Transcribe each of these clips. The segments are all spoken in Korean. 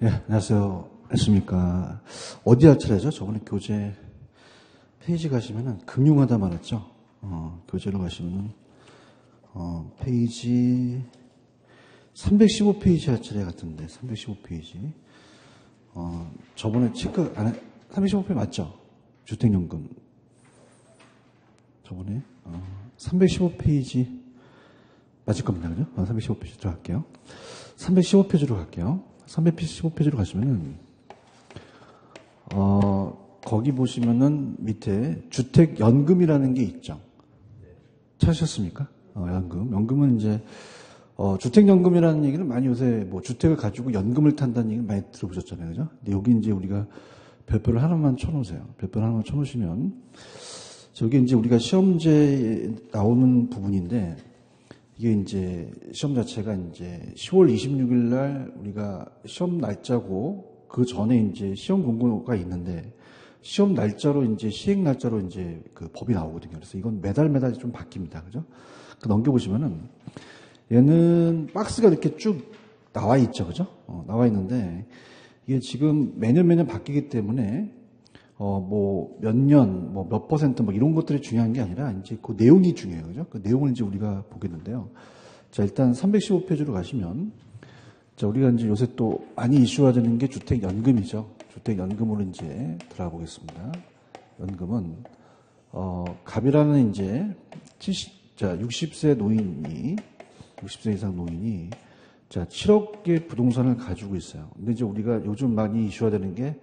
예, 안녕하세요. 안녕하십니까. 어디 할 차례죠? 저번에 교재 페이지 가시면은 금융하다 말았죠? 교재로 가시면은, 페이지 315페이지 할 차례 같은데, 315페이지. 저번에 체크 안 해, 315페이지 맞죠? 주택연금. 저번에, 315페이지 맞을 겁니다. 그죠? 315페이지 들어갈게요. 315페이지로 갈게요. 315페이지로 가시면은, 거기 보시면은 밑에 주택연금이라는 게 있죠. 찾으셨습니까? 연금. 연금은 이제, 주택연금이라는 얘기는 많이 요새 뭐 주택을 가지고 연금을 탄다는 얘기를 많이 들어보셨잖아요. 그죠? 근데 여기 이제 우리가 별표를 하나만 쳐놓으세요. 별표를 하나만 쳐놓으시면, 저기 이제 우리가 시험지에 나오는 부분인데, 이게 이제 시험 자체가 이제 10월 26일 날 우리가 시험 날짜고 그 전에 이제 시험 공고가 있는데 시험 날짜로 이제 시행 날짜로 이제 그 법이 나오거든요. 그래서 이건 매달 좀 바뀝니다. 그죠? 넘겨보시면은 얘는 박스가 이렇게 쭉 나와 있죠. 그죠? 나와 있는데 이게 지금 매년 바뀌기 때문에 뭐 몇 년, 뭐 몇 퍼센트 뭐 이런 것들이 중요한 게 아니라 이제 그 내용이 중요해요. 그죠? 그 내용을 이제 우리가 보겠는데요. 자, 일단 315페이지로 가시면 자, 우리가 이제 요새 또 많이 이슈화 되는 게 주택연금이죠. 주택연금으로 이제 들어가 보겠습니다. 연금은, 갑이라는 이제 60세 노인이, 60세 이상 노인이 자, 7억의 부동산을 가지고 있어요. 근데 이제 우리가 요즘 많이 이슈화 되는 게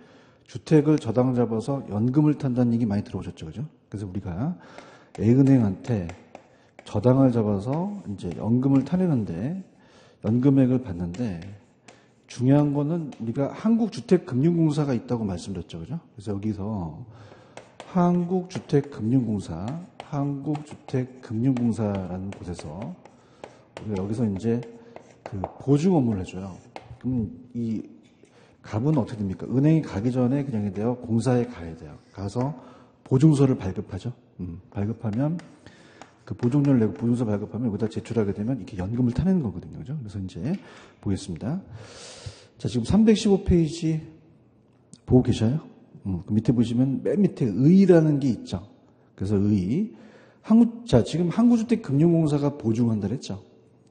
주택을 저당 잡아서 연금을 탄다는 얘기 많이 들어보셨죠. 그죠? 그래서 우리가 A은행한테 저당을 잡아서 이제 연금을 타내는데 연금액을 받는데 중요한 거는 우리가 한국주택금융공사가 있다고 말씀드렸죠. 그죠? 그래서 여기서 한국주택금융공사라는 곳에서 우리가 여기서 이제 그 보증 업무를 해줘요. 그럼 이 갑은 어떻게 됩니까? 은행에 가기 전에 그냥 돼요. 공사에 가야 돼요. 가서 보증서를 발급하죠. 발급하면 그 보증료를 내고 보증서 발급하면 여기다 제출하게 되면 이렇게 연금을 타내는 거거든요. 그죠? 그래서 이제 보겠습니다. 자, 지금 315페이지 보고 계셔요? 그 밑에 보시면 맨 밑에 의라는 게 있죠. 그래서 지금 한국주택금융공사가 보증한다 그랬죠.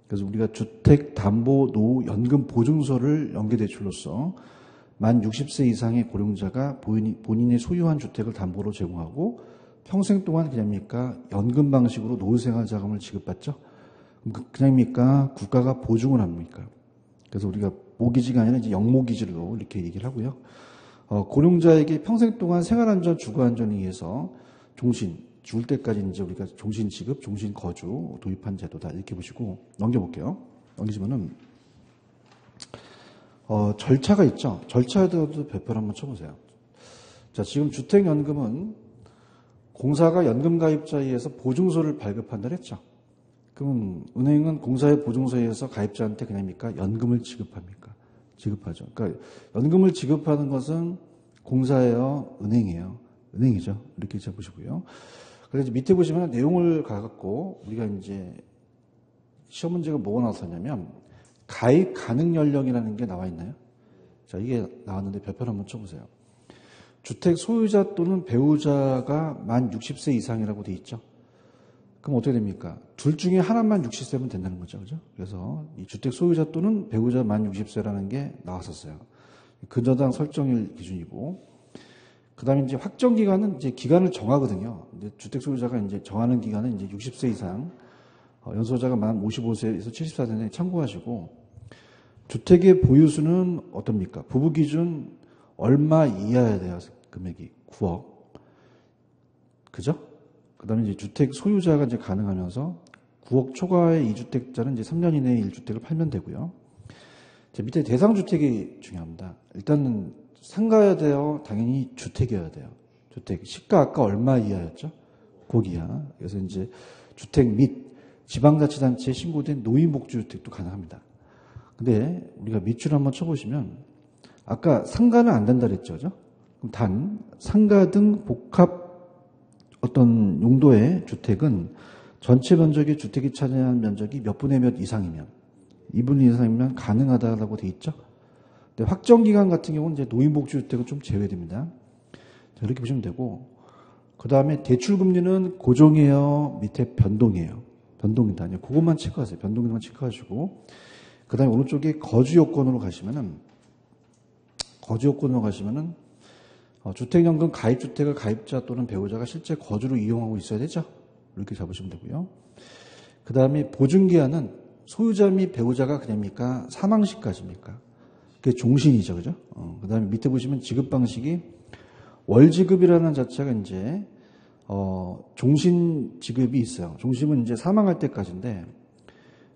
그래서 우리가 주택담보노후연금 보증서를 연계대출로서 만 60세 이상의 고령자가 본인이 소유한 주택을 담보로 제공하고 평생 동안 그냥입니까? 연금 방식으로 노후생활 자금을 지급받죠? 그냥입니까? 국가가 보증을 합니까? 그래서 우리가 모기지가 아니라 이제 영모기지로 이렇게 얘기를 하고요. 고령자에게 평생 동안 생활안전, 주거안전을 위해서 죽을 때까지 이제 우리가 종신 지급, 종신 거주 도입한 제도다. 이렇게 보시고 넘겨볼게요. 넘기시면은, 절차가 있죠. 절차에 대해서도 별표를 한번 쳐보세요. 자, 지금 주택연금은 공사가 연금 가입자에 의해서 보증서를 발급한다 그랬죠. 그럼 은행은 공사의 보증서에 의해서 가입자한테 그냥입니까? 연금을 지급합니까? 지급하죠. 그러니까 연금을 지급하는 것은 공사예요, 은행이에요. 은행이죠. 이렇게 잡으시고요. 그래서 밑에 보시면 내용을 가갖고 우리가 이제 시험 문제가 뭐가 나왔었냐면 가입 가능 연령이라는 게 나와 있나요? 자, 이게 나왔는데 별표를 한번 쳐보세요. 주택 소유자 또는 배우자가 만 60세 이상이라고 돼 있죠. 그럼 어떻게 됩니까? 둘 중에 하나만 60세면 된다는 거죠. 그죠? 그래서 이 주택 소유자 또는 배우자 만 60세라는 게 나왔었어요. 근저당 설정일 기준이고, 그 다음에 이제 확정 기간은 이제 기간을 정하거든요. 근데 주택 소유자가 이제 정하는 기간은 이제 60세 이상, 연소자가 만 55세에서 74세에 참고하시고, 주택의 보유수는 어떻습니까? 부부 기준 얼마 이하여야 돼요? 금액이 9억. 그죠? 그 다음에 이제 주택 소유자가 이제 가능하면서 9억 초과의 2주택자는 이제 3년 이내에 1주택을 팔면 되고요. 자, 밑에 대상주택이 중요합니다. 일단은 상가여야 돼요? 당연히 주택이어야 돼요. 주택. 시가 아까 얼마 이하였죠? 9억 이하. 그래서 이제 주택 및 지방자치단체에 신고된 노인복지주택도 가능합니다. 근데 우리가 밑줄 한번 쳐보시면 아까 상가는 안 된다 그랬죠. 그죠? 그럼 단 상가 등 복합 어떤 용도의 주택은 전체 면적의 주택이 차지하는 면적이 몇 분의 몇 이상이면 2분 이상이면 가능하다라고 돼 있죠. 근데 확정기간 같은 경우는 이제 노인복지주택은 좀 제외됩니다. 자, 이렇게 보시면 되고, 그 다음에 대출금리는 고정이에요? 밑에 변동이에요? 변동이다. 그것만 체크하세요. 변동이만 체크하시고, 그 다음에 오른쪽에 거주요건으로 가시면은, 주택연금 가입주택을 가입자 또는 배우자가 실제 거주로 이용하고 있어야 되죠? 이렇게 잡으시면 되고요. 그 다음에 보증기한은 소유자 및 배우자가 그냥입니까? 사망시까지입니까? 그게 종신이죠. 그죠? 그 다음에 밑에 보시면 지급 방식이 월지급이라는 자체가 이제, 종신 지급이 있어요. 종신은 이제 사망할 때까지인데,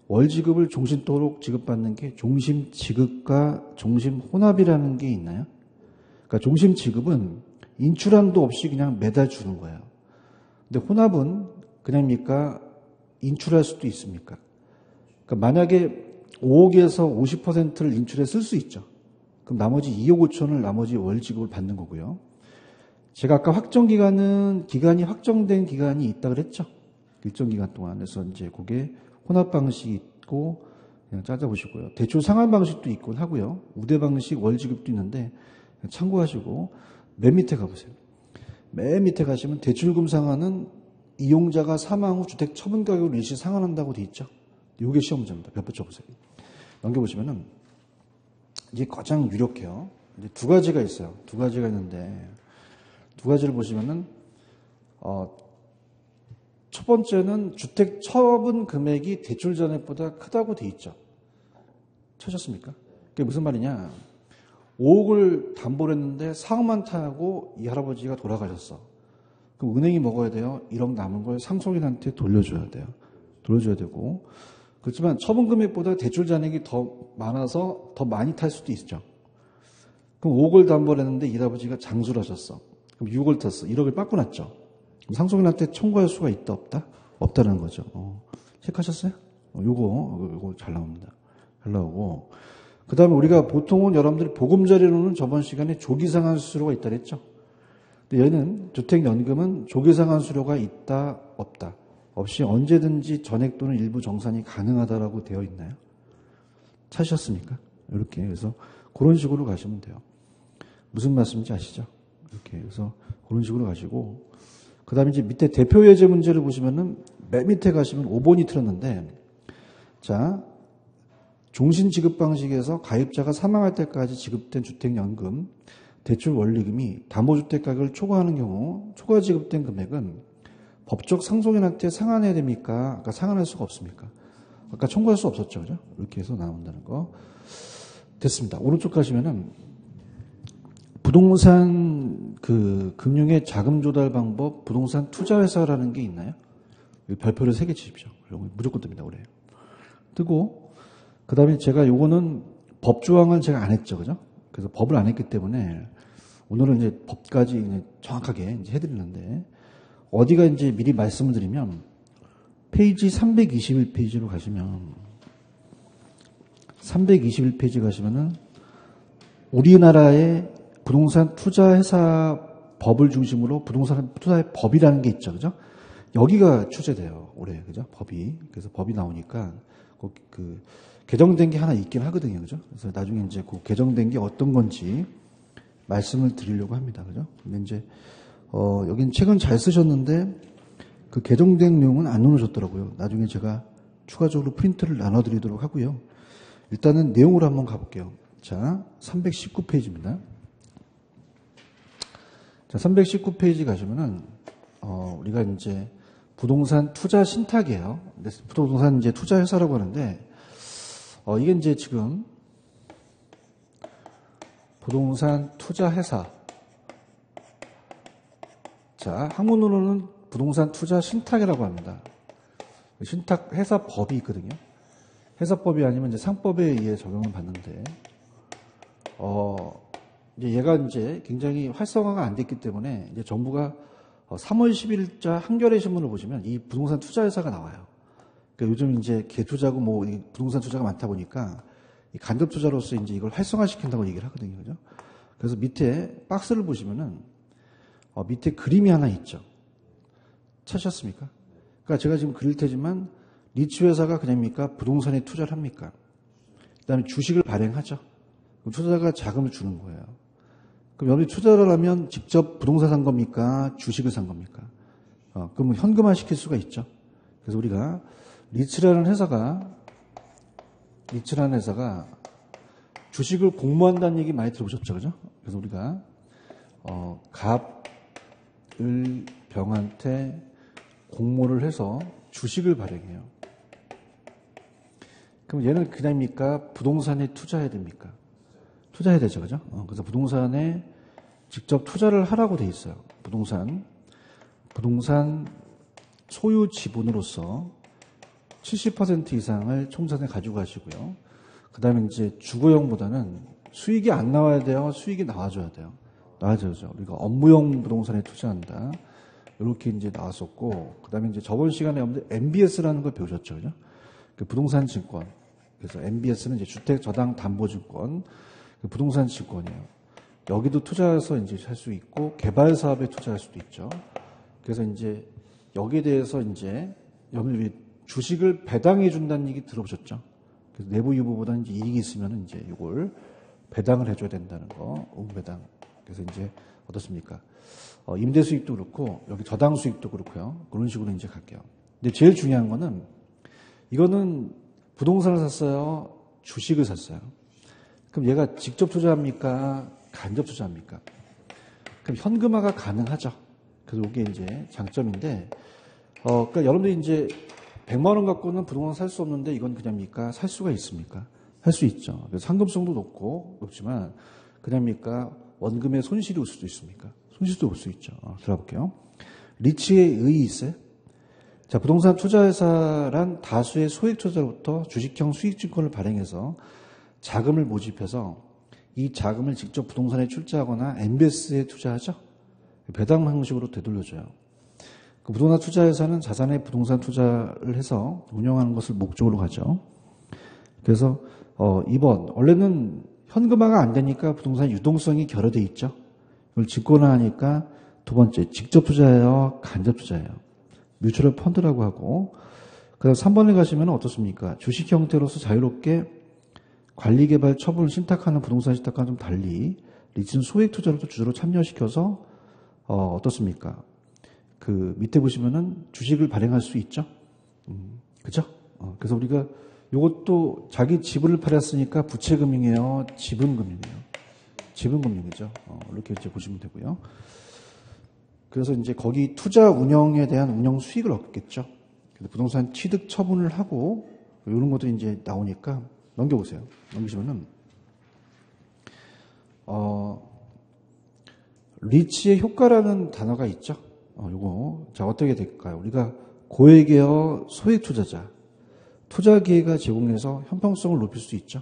월지급을 종신토록 지급받는 게 종심지급과 종심혼합이라는 게 있나요? 그러니까 종심지급은 인출한도 없이 그냥 매달 주는 거예요. 근데 혼합은 그냥입니까? 인출할 수도 있습니까? 그러니까 만약에 5억에서 50%를 인출해 쓸 수 있죠. 그럼 나머지 2억 5천을 나머지 월지급을 받는 거고요. 제가 아까 기간이 확정된 기간이 있다 그랬죠. 일정 기간 동안. 그래서 이제 그게 혼합 방식이 있고 그냥 찾아보시고요. 대출 상환 방식도 있곤 하고요. 우대 방식 월지급도 있는데 참고하시고 맨 밑에 가보세요. 맨 밑에 가시면 대출금 상환은 이용자가 사망 후 주택 처분 가격을 일시 상환한다고 돼 있죠. 이게 시험 문제입니다. 몇 번 쳐보세요. 넘겨보시면은 이게 가장 유력해요. 이제 두 가지가 있어요. 두 가지가 있는데 두 가지를 보시면은 첫 번째는 주택 처분 금액이 대출 잔액보다 크다고 돼 있죠. 찾았습니까? 그게 무슨 말이냐? 5억을 담보를 했는데 4억만 타고 이 할아버지가 돌아가셨어. 그럼 은행이 먹어야 돼요? 1억 남은 걸 상속인한테 돌려줘야 돼요. 돌려줘야 되고. 그렇지만 처분 금액보다 대출 잔액이 더 많아서 더 많이 탈 수도 있죠. 그럼 5억을 담보를 했는데 이 할아버지가 장수를 하셨어. 그럼 6억을 탔어. 1억을 빠꾸났죠. 그럼 상속인한테 청구할 수가 있다 없다? 없다는 거죠. 체크하셨어요? 요거 잘 나옵니다. 잘 나오고. 그 다음에 우리가 보통은 여러분들이 보금자리로는 저번 시간에 조기상환 수수료가 있다 그랬죠. 근데 얘는 주택연금은 조기상환 수수료가 있다 없다. 없이 언제든지 전액 또는 일부 정산이 가능하다라고 되어 있나요? 찾으셨습니까? 이렇게. 그래서 그런 식으로 가시면 돼요. 무슨 말씀인지 아시죠? 이렇게. 그래서 그런 식으로 가시고. 그 다음에 이제 밑에 대표 예제 문제를 보시면은 맨 밑에 가시면 5번이 틀었는데, 자, 종신 지급 방식에서 가입자가 사망할 때까지 지급된 주택연금, 대출 원리금이 담보주택 가격을 초과하는 경우 초과 지급된 금액은 법적 상속인한테 상환해야 됩니까? 아까 상환할 수가 없습니까? 아까 청구할 수 없었죠. 그죠? 이렇게 해서 나온다는 거. 됐습니다. 오른쪽 가시면은 부동산 금융의 자금 조달 방법, 부동산 투자회사라는 게 있나요? 별표를 3개 치십시오. 무조건 뜹니다. 올해. 뜨고, 그 다음에 제가 요거는 법조항을 제가 안 했죠. 그죠? 그래서 법을 안 했기 때문에 오늘은 이제 법까지 이제 정확하게 이제 해드리는데, 어디가 이제 미리 말씀을 드리면, 페이지 321페이지로 가시면, 321페이지 가시면은, 우리나라의 부동산 투자회사 법을 중심으로 부동산 투자의 법이라는 게 있죠. 그죠? 여기가 출제돼요. 올해. 그죠? 법이. 그래서 법이 나오니까, 개정된 게 하나 있긴 하거든요. 그죠? 그래서 나중에 이제 그 개정된 게 어떤 건지 말씀을 드리려고 합니다. 그죠? 근데 이제, 여긴 책은 잘 쓰셨는데, 그 개정된 내용은 안 넣어놓으셨더라고요. 나중에 제가 추가적으로 프린트를 나눠드리도록 하고요. 일단은 내용으로 한번 가볼게요. 자, 319페이지입니다. 자, 319페이지 가시면은, 우리가 이제 부동산 투자 신탁이에요. 부동산 이제 투자 회사라고 하는데, 이게 이제 지금 부동산 투자 회사. 자, 한문으로는 부동산 투자 신탁이라고 합니다. 신탁 회사 법이 있거든요. 회사법이 아니면 이제 상법에 의해 적용을 받는데, 이제 얘가 이제 굉장히 활성화가 안 됐기 때문에 이제 정부가 3월 10일자 한겨레 신문을 보시면 이 부동산 투자 회사가 나와요. 그러니까 요즘 이제 개투자고 뭐 부동산 투자가 많다 보니까 이 간접 투자로서 이제 이걸 활성화시킨다고 얘기를 하거든요. 그죠? 그래서 밑에 박스를 보시면은 밑에 그림이 하나 있죠. 찾으셨습니까? 그러니까 제가 지금 그릴 테지만 리츠 회사가 그냥입니까? 부동산에 투자를 합니까? 그다음에 주식을 발행하죠. 투자자가 자금을 주는 거예요. 그럼 여러분이 투자를 하면 직접 부동산 산 겁니까? 주식을 산 겁니까? 그럼 현금화 시킬 수가 있죠. 그래서 우리가 리츠라는 회사가 주식을 공모한다는 얘기 많이 들어보셨죠, 그죠? 그래서 우리가 갑을 병한테 공모를 해서 주식을 발행해요. 그럼 얘는 그냥입니까? 부동산에 투자해야 됩니까? 투자해야 되죠, 그죠? 그래서 부동산에 직접 투자를 하라고 돼 있어요. 부동산 소유 지분으로서 70% 이상을 총산에 가지고 가시고요. 그 다음에 이제 주거용보다는 수익이 안 나와야 돼요? 수익이 나와줘야 돼요? 나와줘야죠. 우리가 업무용 부동산에 투자한다. 이렇게 이제 나왔었고, 그 다음에 이제 저번 시간에 여러분들 MBS라는 걸 배우셨죠, 그죠? 그 부동산 증권. 그래서 MBS는 이제 주택 저당 담보 증권, 그 부동산 증권이에요. 여기도 투자해서 이제 할 수 있고, 개발 사업에 투자할 수도 있죠. 그래서 이제 여기에 대해서 이제 여러분들 주식을 배당해 준다는 얘기 들어보셨죠? 그래서 내부 유보보다 이제 이익이 있으면 이제 이걸 배당을 해줘야 된다는 거, 배당. 그래서 이제 어떻습니까? 임대 수익도 그렇고 여기 저당 수익도 그렇고요. 그런 식으로 이제 갈게요. 근데 제일 중요한 거는 이거는 부동산을 샀어요, 주식을 샀어요. 그럼 얘가 직접 투자합니까? 간접 투자합니까? 그럼 현금화가 가능하죠. 그래서 이게 이제 장점인데, 그러니까 여러분들이 이제 100만 원 갖고는 부동산 살 수 없는데 이건 그냥입니까? 살 수가 있습니까? 할 수 있죠. 그래서 상금성도 높지만 그냥입니까? 원금의 손실이 올 수도 있습니까? 손실도 올 수 있죠. 들어볼게요. 리츠의 의의 있어요? 자, 부동산 투자회사란 다수의 소액 투자로부터 주식형 수익증권을 발행해서 자금을 모집해서 이 자금을 직접 부동산에 출자하거나 MBS에 투자하죠. 배당 방식으로 되돌려줘요. 그 부동산 투자회사는 자산에 부동산 투자를 해서 운영하는 것을 목적으로 가죠. 그래서 2번, 원래는 현금화가 안 되니까 부동산 유동성이 결여돼 있죠. 이걸 증권화하니까 두 번째, 직접 투자예요, 간접 투자예요. 뮤추얼 펀드라고 하고, 그래서 3번에 가시면 어떻습니까? 주식 형태로서 자유롭게 관리 개발 처분을 신탁하는 부동산 신탁과는 좀 달리 리츠는 소액 투자로도 주주로 참여시켜서 어떻습니까? 그 밑에 보시면은 주식을 발행할 수 있죠. 그죠? 그래서 우리가 이것도 자기 지분을 팔았으니까 부채금융이에요, 지분금융이에요. 지분금융이죠. 이렇게 이제 보시면 되고요. 그래서 이제 거기 투자 운영에 대한 운영 수익을 얻겠죠. 부동산 취득 처분을 하고 이런 것들이 이제 나오니까 넘겨보세요. 넘기시면은 리치의 효과라는 단어가 있죠. 요거 자 어떻게 될까요? 우리가 고액이어 소액 투자자, 투자 기회가 제공해서 형평성을 높일 수 있죠.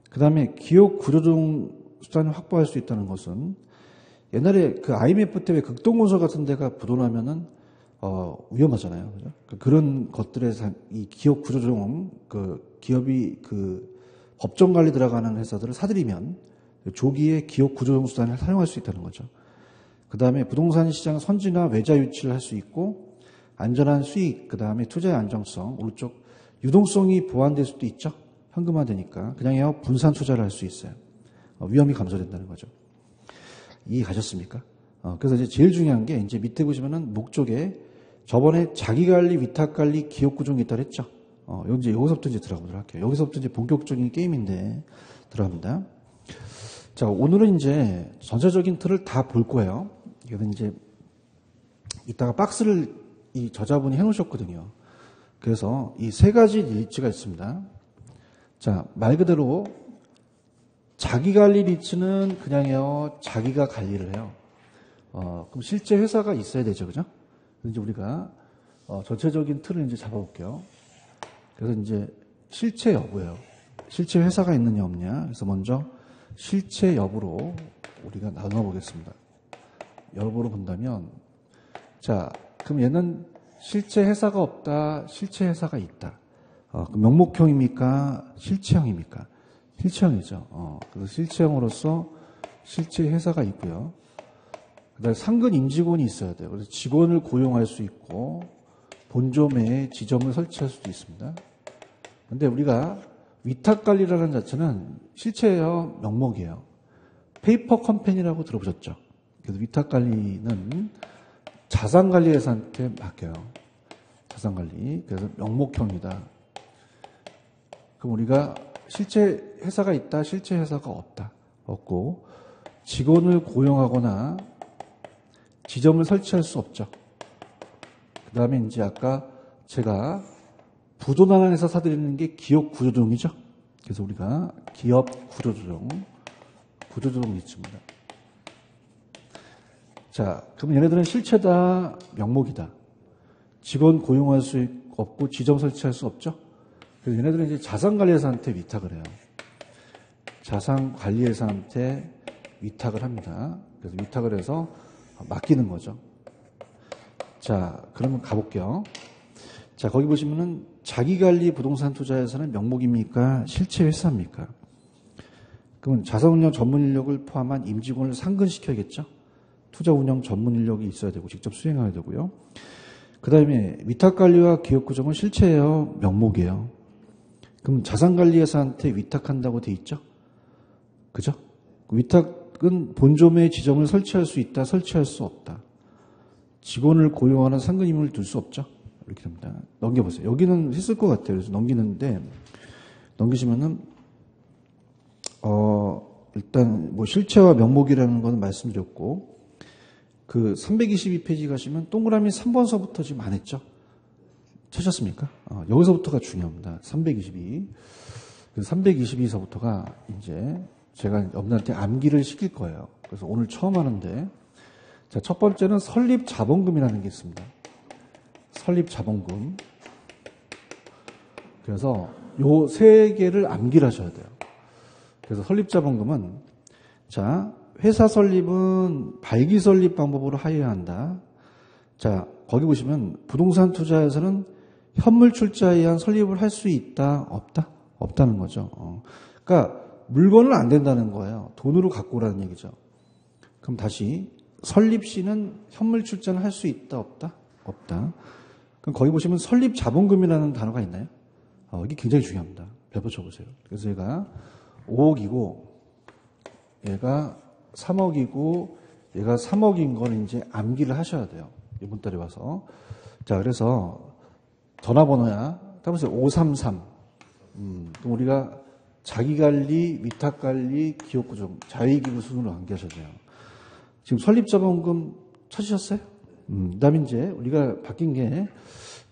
그 다음에 기업 구조조정 수단을 확보할 수 있다는 것은 옛날에 그 IMF 때 왜 극동건설 같은 데가 부도나면은 위험하잖아요. 그죠? 그런 것들에서 이 기업 구조조정, 그 기업이 그 법정 관리 들어가는 회사들을 사들이면 조기에 기업 구조조정 수단을 사용할 수 있다는 거죠. 그 다음에 부동산 시장 선진화 외자 유치를 할 수 있고 안전한 수익, 그 다음에 투자의 안정성, 오른쪽 유동성이 보완될 수도 있죠. 현금화되니까 그냥요 분산 투자를 할 수 있어요. 위험이 감소된다는 거죠. 이해가셨습니까? 그래서 이제 제일 중요한 게 이제 밑에 보시면은 목적에 저번에 자기관리, 위탁관리, 기업구조가 있다고 했죠. 여기서부터 이제 들어가보도록 할게요. 여기서부터 이제 본격적인 게임인데 들어갑니다. 자, 오늘은 이제 전체적인 틀을 다 볼 거예요. 이거는 이제 이따가 박스를 이 저자분이 해놓으셨거든요. 그래서 이 세 가지 리츠가 있습니다. 자, 말 그대로 자기관리 리츠는 그냥요, 자기가 관리를 해요. 그럼 실제 회사가 있어야 되죠, 그죠? 이제 우리가 전체적인 틀을 이제 잡아볼게요. 그래서 이제 실체 여부예요. 실제 회사가 있느냐 없냐. 그래서 먼저 실체 여부로 우리가 나눠 보겠습니다. 여부로 본다면, 자, 그럼 얘는 실제 회사가 없다, 실체 회사가 있다. 그럼 명목형입니까? 실체형입니까? 실체형이죠. 그래서 실체형으로서 실제 회사가 있고요. 그다음에 상근 임직원이 있어야 돼요. 그래서 직원을 고용할 수 있고 본점에 지점을 설치할 수도 있습니다. 근데 우리가 위탁관리라는 자체는 실체예요, 명목이에요. 페이퍼 컴퍼니라고 들어보셨죠? 그래서 위탁관리는 자산관리회사한테 맡겨요. 자산관리. 그래서 명목형이다. 그럼 우리가 실제 회사가 있다, 실제 회사가 없다. 없고 직원을 고용하거나 지점을 설치할 수 없죠. 그 다음에 이제 아까 제가 부도난에서 사드리는 게 기업 구조조정이죠. 그래서 우리가 기업 구조조정 있습니다. 자, 그럼 얘네들은 실체다, 명목이다. 직원 고용할 수 없고 지점 설치할 수 없죠. 그래서 얘네들은 이제 자산관리회사한테 위탁을 해요. 자산관리회사한테 위탁을 합니다. 그래서 위탁을 해서 맡기는 거죠. 자, 그러면 가볼게요. 자, 거기 보시면은 자기관리 부동산 투자에서는 명목입니까? 실체 회사입니까? 그러면 자산운영 전문 인력을 포함한 임직원을 상근시켜야겠죠? 투자운영 전문 인력이 있어야 되고 직접 수행해야 되고요. 그 다음에 위탁관리와 기업구조는 실체예요? 명목이에요? 그럼 자산관리회사한테 위탁한다고 돼 있죠? 그죠? 위탁은 본점에 지점을 설치할 수 있다, 설치할 수 없다. 직원을 고용하는 상근임을 둘 수 없죠? 이렇게 됩니다. 넘겨보세요. 여기는 했을 것 같아요. 그래서 넘기는데, 넘기시면은, 일단, 뭐, 실체와 명목이라는 거는 말씀드렸고, 그 322페이지 가시면 동그라미 3번서부터 지금 안 했죠? 찾았습니까? 여기서부터가 중요합니다. 322. 322서부터가 이제 제가 여러분들한테 암기를 시킬 거예요. 그래서 오늘 처음 하는데, 자, 첫 번째는 설립 자본금이라는 게 있습니다. 설립 자본금. 그래서 요 세 개를 암기를 하셔야 돼요. 그래서 설립 자본금은, 자, 회사 설립은 발기 설립 방법으로 하여야 한다. 자, 거기 보시면 부동산 투자에서는 현물 출자에 의한 설립을 할 수 있다, 없다? 없다는 거죠. 그러니까 물건은 안 된다는 거예요. 돈으로 갖고 오라는 얘기죠. 그럼 다시 설립 시는 현물 출자는 할 수 있다, 없다? 없다. 그럼 거기 보시면 설립 자본금이라는 단어가 있나요? 이게 굉장히 중요합니다. 벼붙여 보세요. 그래서 얘가 5억이고 얘가 3억이고 얘가 3억인 걸 이제 암기를 하셔야 돼요. 이번 달에 와서. 자, 그래서 전화번호야. 따라서 533. 그럼 우리가 자기관리, 위탁관리, 기업구조, 자위기구 순으로 암기하셔야 돼요. 지금 설립자본금 찾으셨어요? 그 다음에 이제 우리가 바뀐 게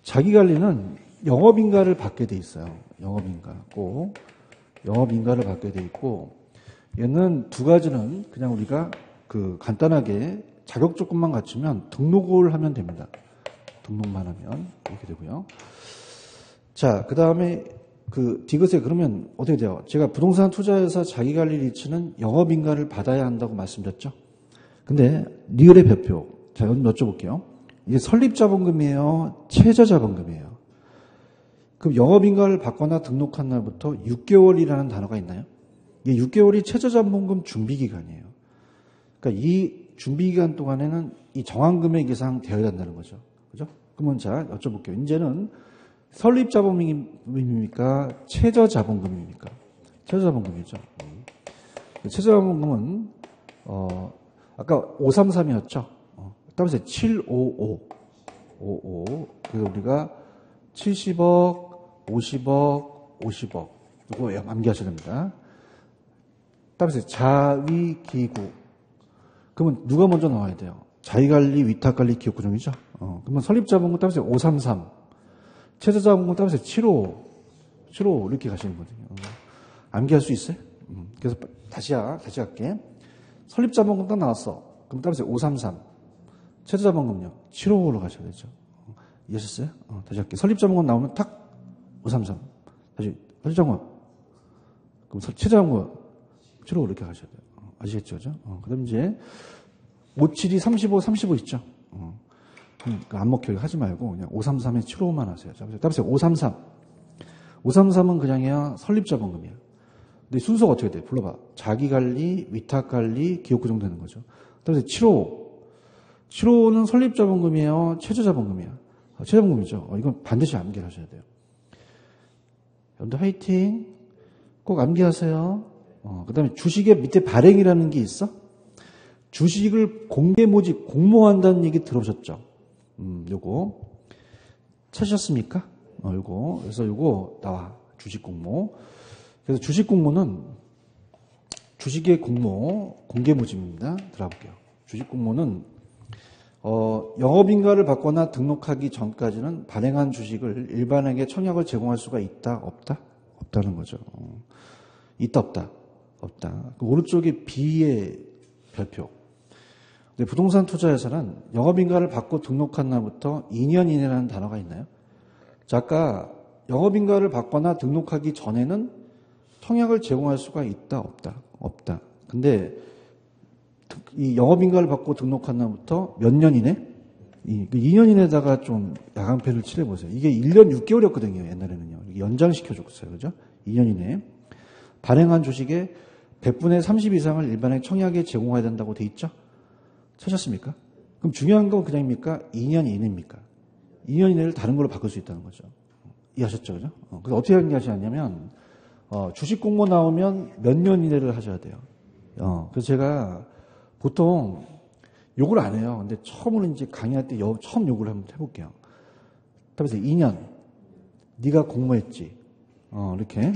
자기관리는 영업인가를 받게 돼 있어요. 영업인가. 꼭 영업인가를 받게 돼 있고 얘는 두 가지는 그냥 우리가 그 간단하게 자격 조건만 갖추면 등록을 하면 됩니다. 등록만 하면 이렇게 되고요. 자, 그 다음에 그 디귿에 그러면 어떻게 돼요? 제가 부동산 투자에서 자기관리 리츠는 영업인가를 받아야 한다고 말씀드렸죠? 근데 리을의 별표. 자, 여쭤볼게요. 이게 설립자본금이에요? 최저자본금이에요? 그럼 영업인가를 받거나 등록한 날부터 6개월이라는 단어가 있나요? 이게 6개월이 최저자본금 준비기간이에요. 그러니까 이 준비기간 동안에는 이 정한금액 이상 되어야 한다는 거죠. 그죠? 그러면 자, 여쭤볼게요. 이제는 설립자본금입니까? 최저자본금입니까? 최저자본금이죠. 최저자본금은, 아까 533이었죠? 따라서 755. 55. 그래서 우리가 70억, 50억, 50억. 이거 암기하셔야 됩니다. 따라서 자위기구. 그러면 누가 먼저 나와야 돼요? 자기관리, 위탁관리, 기업구조정이죠. 그러면 설립자본금 따라서 533. 최저자본금 따라서 75 이렇게 가시는 거거든요. 암기할 수 있어요? 그래서 다시 할게. 설립자본금 딱 나왔어. 그럼 따라서 533. 최저자본금요. 75로 가셔야 되죠. 이해하셨어요? 다시 할게. 설립자본금 나오면 탁 533. 다시 설립자본금. 그럼 최저자본금 75 이렇게 가셔야 돼요. 아시겠죠? 그죠? 그다음 이제 57이 35 있죠? 그러니까 안 먹혀요. 하지 말고 그냥 533에 75만 하세요. 자, 따라서 533. 533은 그냥이야 설립자본금이야. 근데 순서가 어떻게 돼? 불러봐. 자기관리, 위탁관리, 기업구정 되는 거죠. 따라서 75. 75는 설립자본금이에요? 최저자본금이야? 최저자본금이죠. 이건 반드시 암기를 하셔야 돼요. 여러분들 화이팅. 꼭 암기하세요. 그 다음에 주식의 밑에 발행이라는 게 있어? 주식을 공개 모집, 공모한다는 얘기 들어보셨죠? 요거. 찾으셨습니까? 요거. 그래서 요거 나와. 주식 공모. 그래서 주식 공모는 주식의 공모, 공개 모집입니다. 들어가 볼게요. 주식 공모는 영업인가를 받거나 등록하기 전까지는 발행한 주식을 일반에게 청약을 제공할 수가 있다, 없다? 없다는 거죠. 있다, 없다? 없다. 그 오른쪽에 B의 별표. 근데 부동산 투자에서는 영업인가를 받고 등록한 날부터 2년 이내라는 단어가 있나요? 자, 아까 영업인가를 받거나 등록하기 전에는 청약을 제공할 수가 있다, 없다? 없다. 근데 이 영업인가를 받고 등록한 날부터 몇 년 이내? 2년 이내다가 좀 야간패를 칠해보세요. 이게 1년 6개월이었거든요. 옛날에는요. 연장시켜줬어요. 그죠? 2년 이내에. 발행한 주식의 100분의 30 이상을 일반에 청약에 제공해야 된다고 돼 있죠? 찾았습니까? 그럼 중요한 건 그냥입니까? 2년 이내입니까? 2년 이내를 다른 걸로 바꿀 수 있다는 거죠. 이해하셨죠? 그죠? 그래서 어떻게 하냐면, 주식 공모 나오면 몇 년 이내를 하셔야 돼요. 그래서 제가 보통 욕을 안 해요. 근데 처음으로 이제 강의할 때 처음 욕을 한번 해볼게요. 그래서 2년. 네가 공모했지. 이렇게.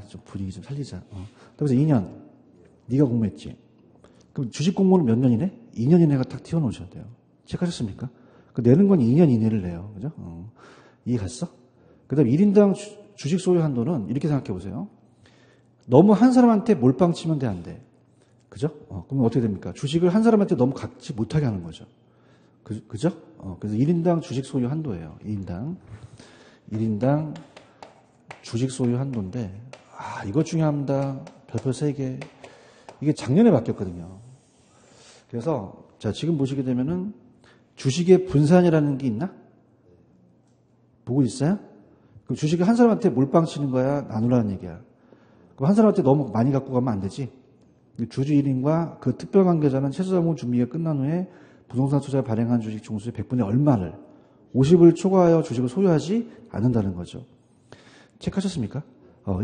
좀 분위기 좀 살리자. 그래서 2년. 네가 공모했지. 그럼 주식 공모는 몇 년이네? 2년 이내가 딱 튀어놓으셔야 돼요. 체크하셨습니까? 내는 건 2년 이내를 내요. 그죠? 이해 갔어? 그 다음에 1인당 주식 소유 한도는 이렇게 생각해 보세요. 너무 한 사람한테 몰빵 치면 돼, 안 돼? 그죠? 그럼 어떻게 됩니까? 주식을 한 사람한테 너무 갖지 못하게 하는 거죠. 그죠? 그래서 1인당 주식 소유 한도예요. 1인당 주식 소유 한도인데, 이거 중요합니다. 별표 3개. 이게 작년에 바뀌었거든요. 그래서, 자, 지금 보시게 되면은 주식의 분산이라는 게 있나? 보고 있어요? 그럼 주식을 한 사람한테 몰빵 치는 거야? 나누라는 얘기야. 그럼 한 사람한테 너무 많이 갖고 가면 안 되지? 주주 1인과 그 특별 관계자는 최저자본 준비가 끝난 후에 부동산 투자에 발행한 주식 종수의 100분의 얼마를 50을 초과하여 주식을 소유하지 않는다는 거죠. 체크하셨습니까?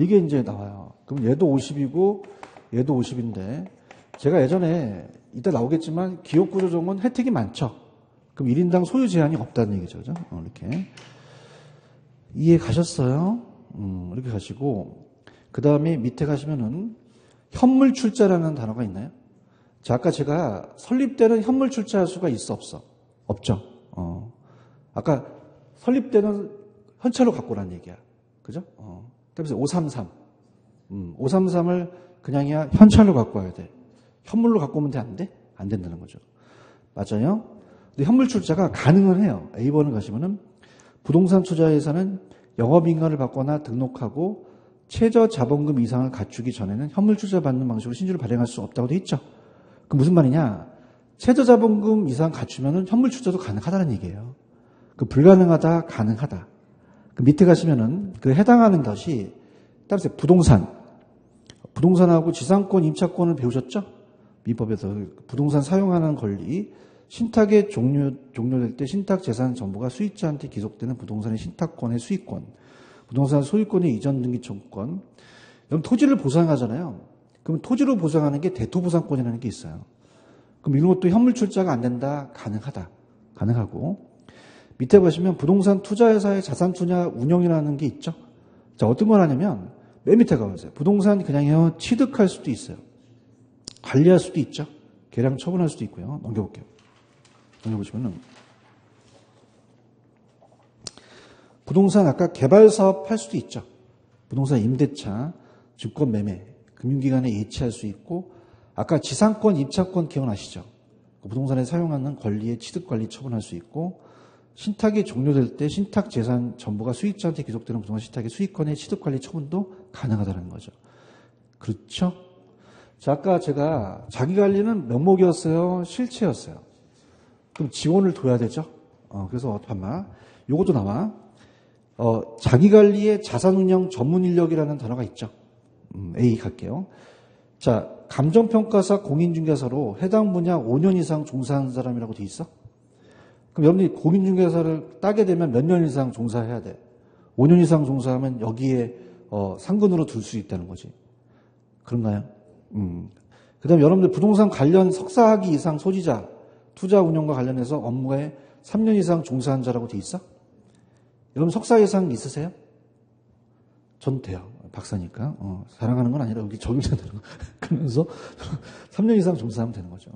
이게 이제 나와요. 그럼 얘도 50이고 얘도 50인데 제가 예전에 이따 나오겠지만 기업구조조정은 혜택이 많죠. 그럼 1인당 소유 제한이 없다는 얘기죠. 그죠? 이렇게. 이해 가셨어요? 이렇게 가시고 그 다음에 밑에 가시면은 현물 출자라는 단어가 있나요? 자, 아까 제가 설립 때는 현물 출자할 수가 있어, 없어? 없죠. 아까 설립 때는 현찰로 갖고 오라는 얘기야. 그죠? 그래서 533. 533을 그냥이야 현찰로 갖고 와야 돼. 현물로 갖고 오면 돼, 안 돼? 안 된다는 거죠. 맞아요? 근데 현물 출자가 가능은 해요. A번을 가시면은 부동산 투자에서는 영업인가를 받거나 등록하고 최저 자본금 이상을 갖추기 전에는 현물 출자 받는 방식으로 신주를 발행할 수 없다고 돼 있죠. 그 무슨 말이냐? 최저 자본금 이상 갖추면은 현물 출자도 가능하다는 얘기예요. 그 불가능하다, 가능하다. 그 밑에 가시면은 그 해당하는 것이 따라서 부동산하고 지상권, 임차권을 배우셨죠? 민법에서 부동산 사용하는 권리, 신탁의 종료될 때 신탁 재산 전부가 수익자한테 기속되는 부동산의 신탁권의 수익권, 부동산 소유권의 이전 등기 청구권. 그럼 토지를 보상하잖아요. 그럼 토지로 보상하는 게 대토보상권이라는 게 있어요. 그럼 이런 것도 현물 출자가 안 된다, 가능하다, 가능하고. 밑에 보시면 부동산 투자회사의 자산 투자 운영이라는 게 있죠. 자, 어떤 걸 하냐면 맨 밑에 가보세요. 부동산 그냥요 취득할 수도 있어요. 관리할 수도 있죠. 계량 처분할 수도 있고요. 넘겨볼게요. 넘겨보시면은 부동산 아까 개발 사업 할 수도 있죠. 부동산 임대차, 증권 매매, 금융기관에 예치할 수 있고 아까 지상권, 입차권 기억나시죠? 부동산에 사용하는 권리의 취득관리 처분할 수 있고 신탁이 종료될 때 신탁 재산 전부가 수익자한테 기속되는 부동산 신탁의 수익권의 취득관리 처분도 가능하다는 거죠. 그렇죠? 자, 아까 제가 자기관리는 명목이었어요? 실체였어요? 그럼 지원을 둬야 되죠? 그래서 잠깐만 요것도 나와. 자기관리의 자산운영 전문 인력이라는 단어가 있죠. A 갈게요. 자, 감정평가사 공인중개사로 해당 분야 5년 이상 종사한 사람이라고 돼 있어? 그럼 여러분이 공인중개사를 따게 되면 몇 년 이상 종사해야 돼? 5년 이상 종사하면 여기에 상근으로 둘 수 있다는 거지. 그런가요? 그 다음에 여러분들 부동산 관련 석사학위 이상 소지자, 투자 운영과 관련해서 업무에 3년 이상 종사한 자라고 돼 있어? 여러분 석사 이상 있으세요? 전 돼요. 박사니까. 사랑하는 건 아니라 여기 적용되는 거. 그러면서 3년 이상 종사하면 되는 거죠.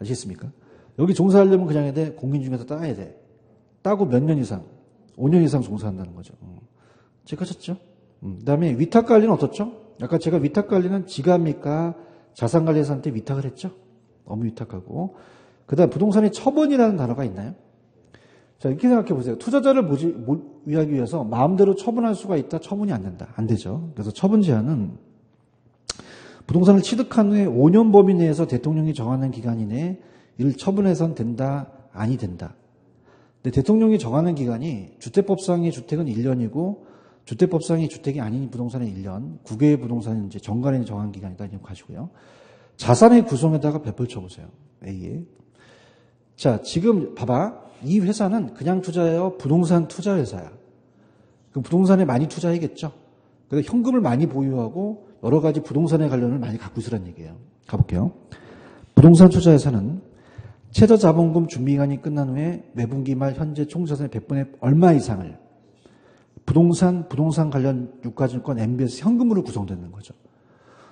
아시겠습니까? 여기 종사하려면 그냥 해야 돼. 공인 중에서 따야 돼. 따고 몇 년 이상? 5년 이상 종사한다는 거죠. 체크하셨죠? 그 다음에 위탁관리는 어떻죠? 아까 제가 위탁관리는 지갑니까? 자산관리사한테 위탁을 했죠? 업무 위탁하고. 그 다음 부동산의 처분이라는 단어가 있나요? 자, 이렇게 생각해 보세요. 투자자를 위하기 위해서 마음대로 처분할 수가 있다, 처분이 안 된다. 안 되죠. 그래서 처분 제한은 부동산을 취득한 후에 5년 범위 내에서 대통령이 정하는 기간 이내에 이를 처분해선 된다, 아니 된다. 근데 대통령이 정하는 기간이 주택법상의 주택은 1년이고 주택법상의 주택이 아닌 부동산은 1년, 국외의 부동산은 이제 정관에 정한 기간이다. 이렇게 가시고요. 자산의 구성에다가 배포를 쳐보세요. A에. 자, 지금 봐봐. 이 회사는 그냥 투자예요? 부동산 투자 회사야. 그럼 부동산에 많이 투자해야겠죠? 그래서 현금을 많이 보유하고 여러 가지 부동산에 관련을 많이 갖고 있으란 얘기예요. 가볼게요. 부동산 투자 회사는 최저 자본금 준비 기간이 끝난 후에 매분기 말 현재 총자산의 100분의 얼마 이상을 부동산 관련 유가증권 MBS 현금으로 구성되는 거죠.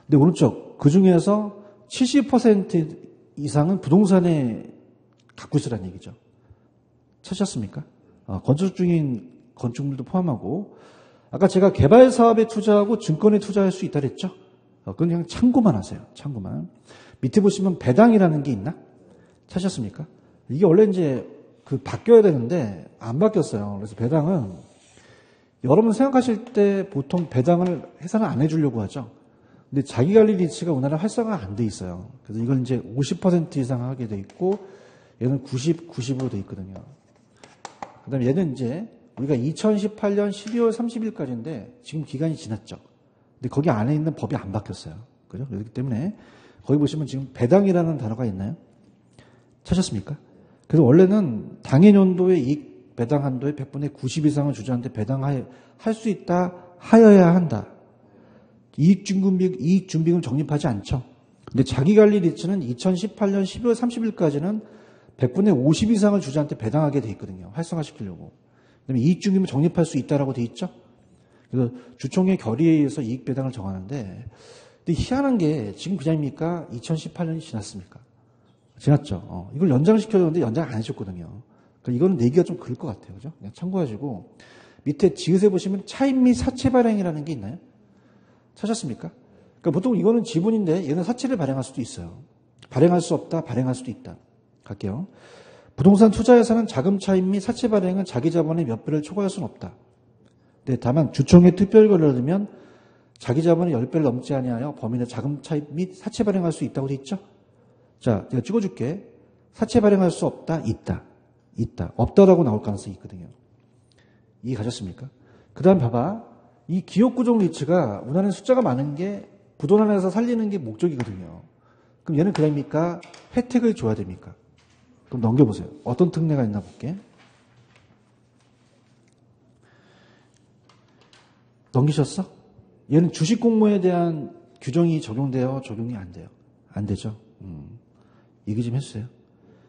근데 오른쪽 그 중에서 70% 이상은 부동산에 갖고 있으란 얘기죠. 찾으셨습니까? 건축 중인 건축물도 포함하고 아까 제가 개발 사업에 투자하고 증권에 투자할 수 있다 그랬죠? 그건 그냥 참고만 하세요. 참고만. 밑에 보시면 배당이라는 게 있나? 찾으셨습니까? 이게 원래 이제 바뀌어야 되는데 안 바뀌었어요. 그래서 배당은 여러분 생각하실 때 보통 배당을 회사는 안 해주려고 하죠. 근데 자기관리 리츠가 우리나라 활성화가 안 돼 있어요. 그래서 이걸 이제 50% 이상 하게 돼 있고 얘는 90으로 돼 있거든요. 그 다음에 얘는 이제 우리가 2018년 12월 30일까지인데 지금 기간이 지났죠. 근데 거기 안에 있는 법이 안 바뀌었어요. 그죠? 그렇기 때문에 거기 보시면 지금 배당이라는 단어가 있나요? 찾으셨습니까? 그래서 원래는 당해년도의 이익 배당 한도의 100분의 90 이상을 주주한테 배당할 수 있다, 하여야 한다. 이익준비금 적립하지 않죠. 근데 자기관리 리츠는 2018년 12월 30일까지는 100분의 50 이상을 주주한테 배당하게 돼 있거든요. 활성화시키려고. 그다음에 이익준비금 적립할 수 있다라고 돼 있죠. 그래서 주총의 결의에 의해서 이익 배당을 정하는데, 근데 희한한 게 지금 그냥입니까? 2018년이 지났습니까? 지났죠. 이걸 연장시켜줬는데 연장 안 해줬거든요. 그러니까 이거는 내기가 좀 그럴 것 같아요. 그죠? 그냥 참고하시고 밑에 지읒에 보시면 차입 및 사채 발행이라는 게 있나요? 찾았습니까? 그러니까 보통 이거는 지분인데 얘는 사채를 발행할 수도 있어요. 발행할 수 없다, 발행할 수도 있다. 갈게요. 부동산 투자회사는 자금 차입 및 사채 발행은 자기 자본의 몇 배를 초과할 수는 없다. 네, 다만 주총에 특별 권리를 두면 자기 자본의 10배를 넘지 아니하여 범위 내 자금 차입 및 사채 발행할 수 있다고 돼 있죠? 자, 제가 찍어줄게. 사채 발행할 수 없다, 있다. 있다. 없다라고 나올 가능성이 있거든요. 이해 가셨습니까? 그 다음 봐봐. 이 기업 구종 리츠가 우리나라는 숫자가 많은 게 부도난에서 살리는 게 목적이거든요. 그럼 얘는 그럽니까? 혜택을 줘야 됩니까? 그럼 넘겨보세요. 어떤 특례가 있나 볼게. 넘기셨어? 얘는 주식 공모에 대한 규정이 적용돼요? 적용이 안 돼요? 안 되죠. 얘기 좀 해주세요.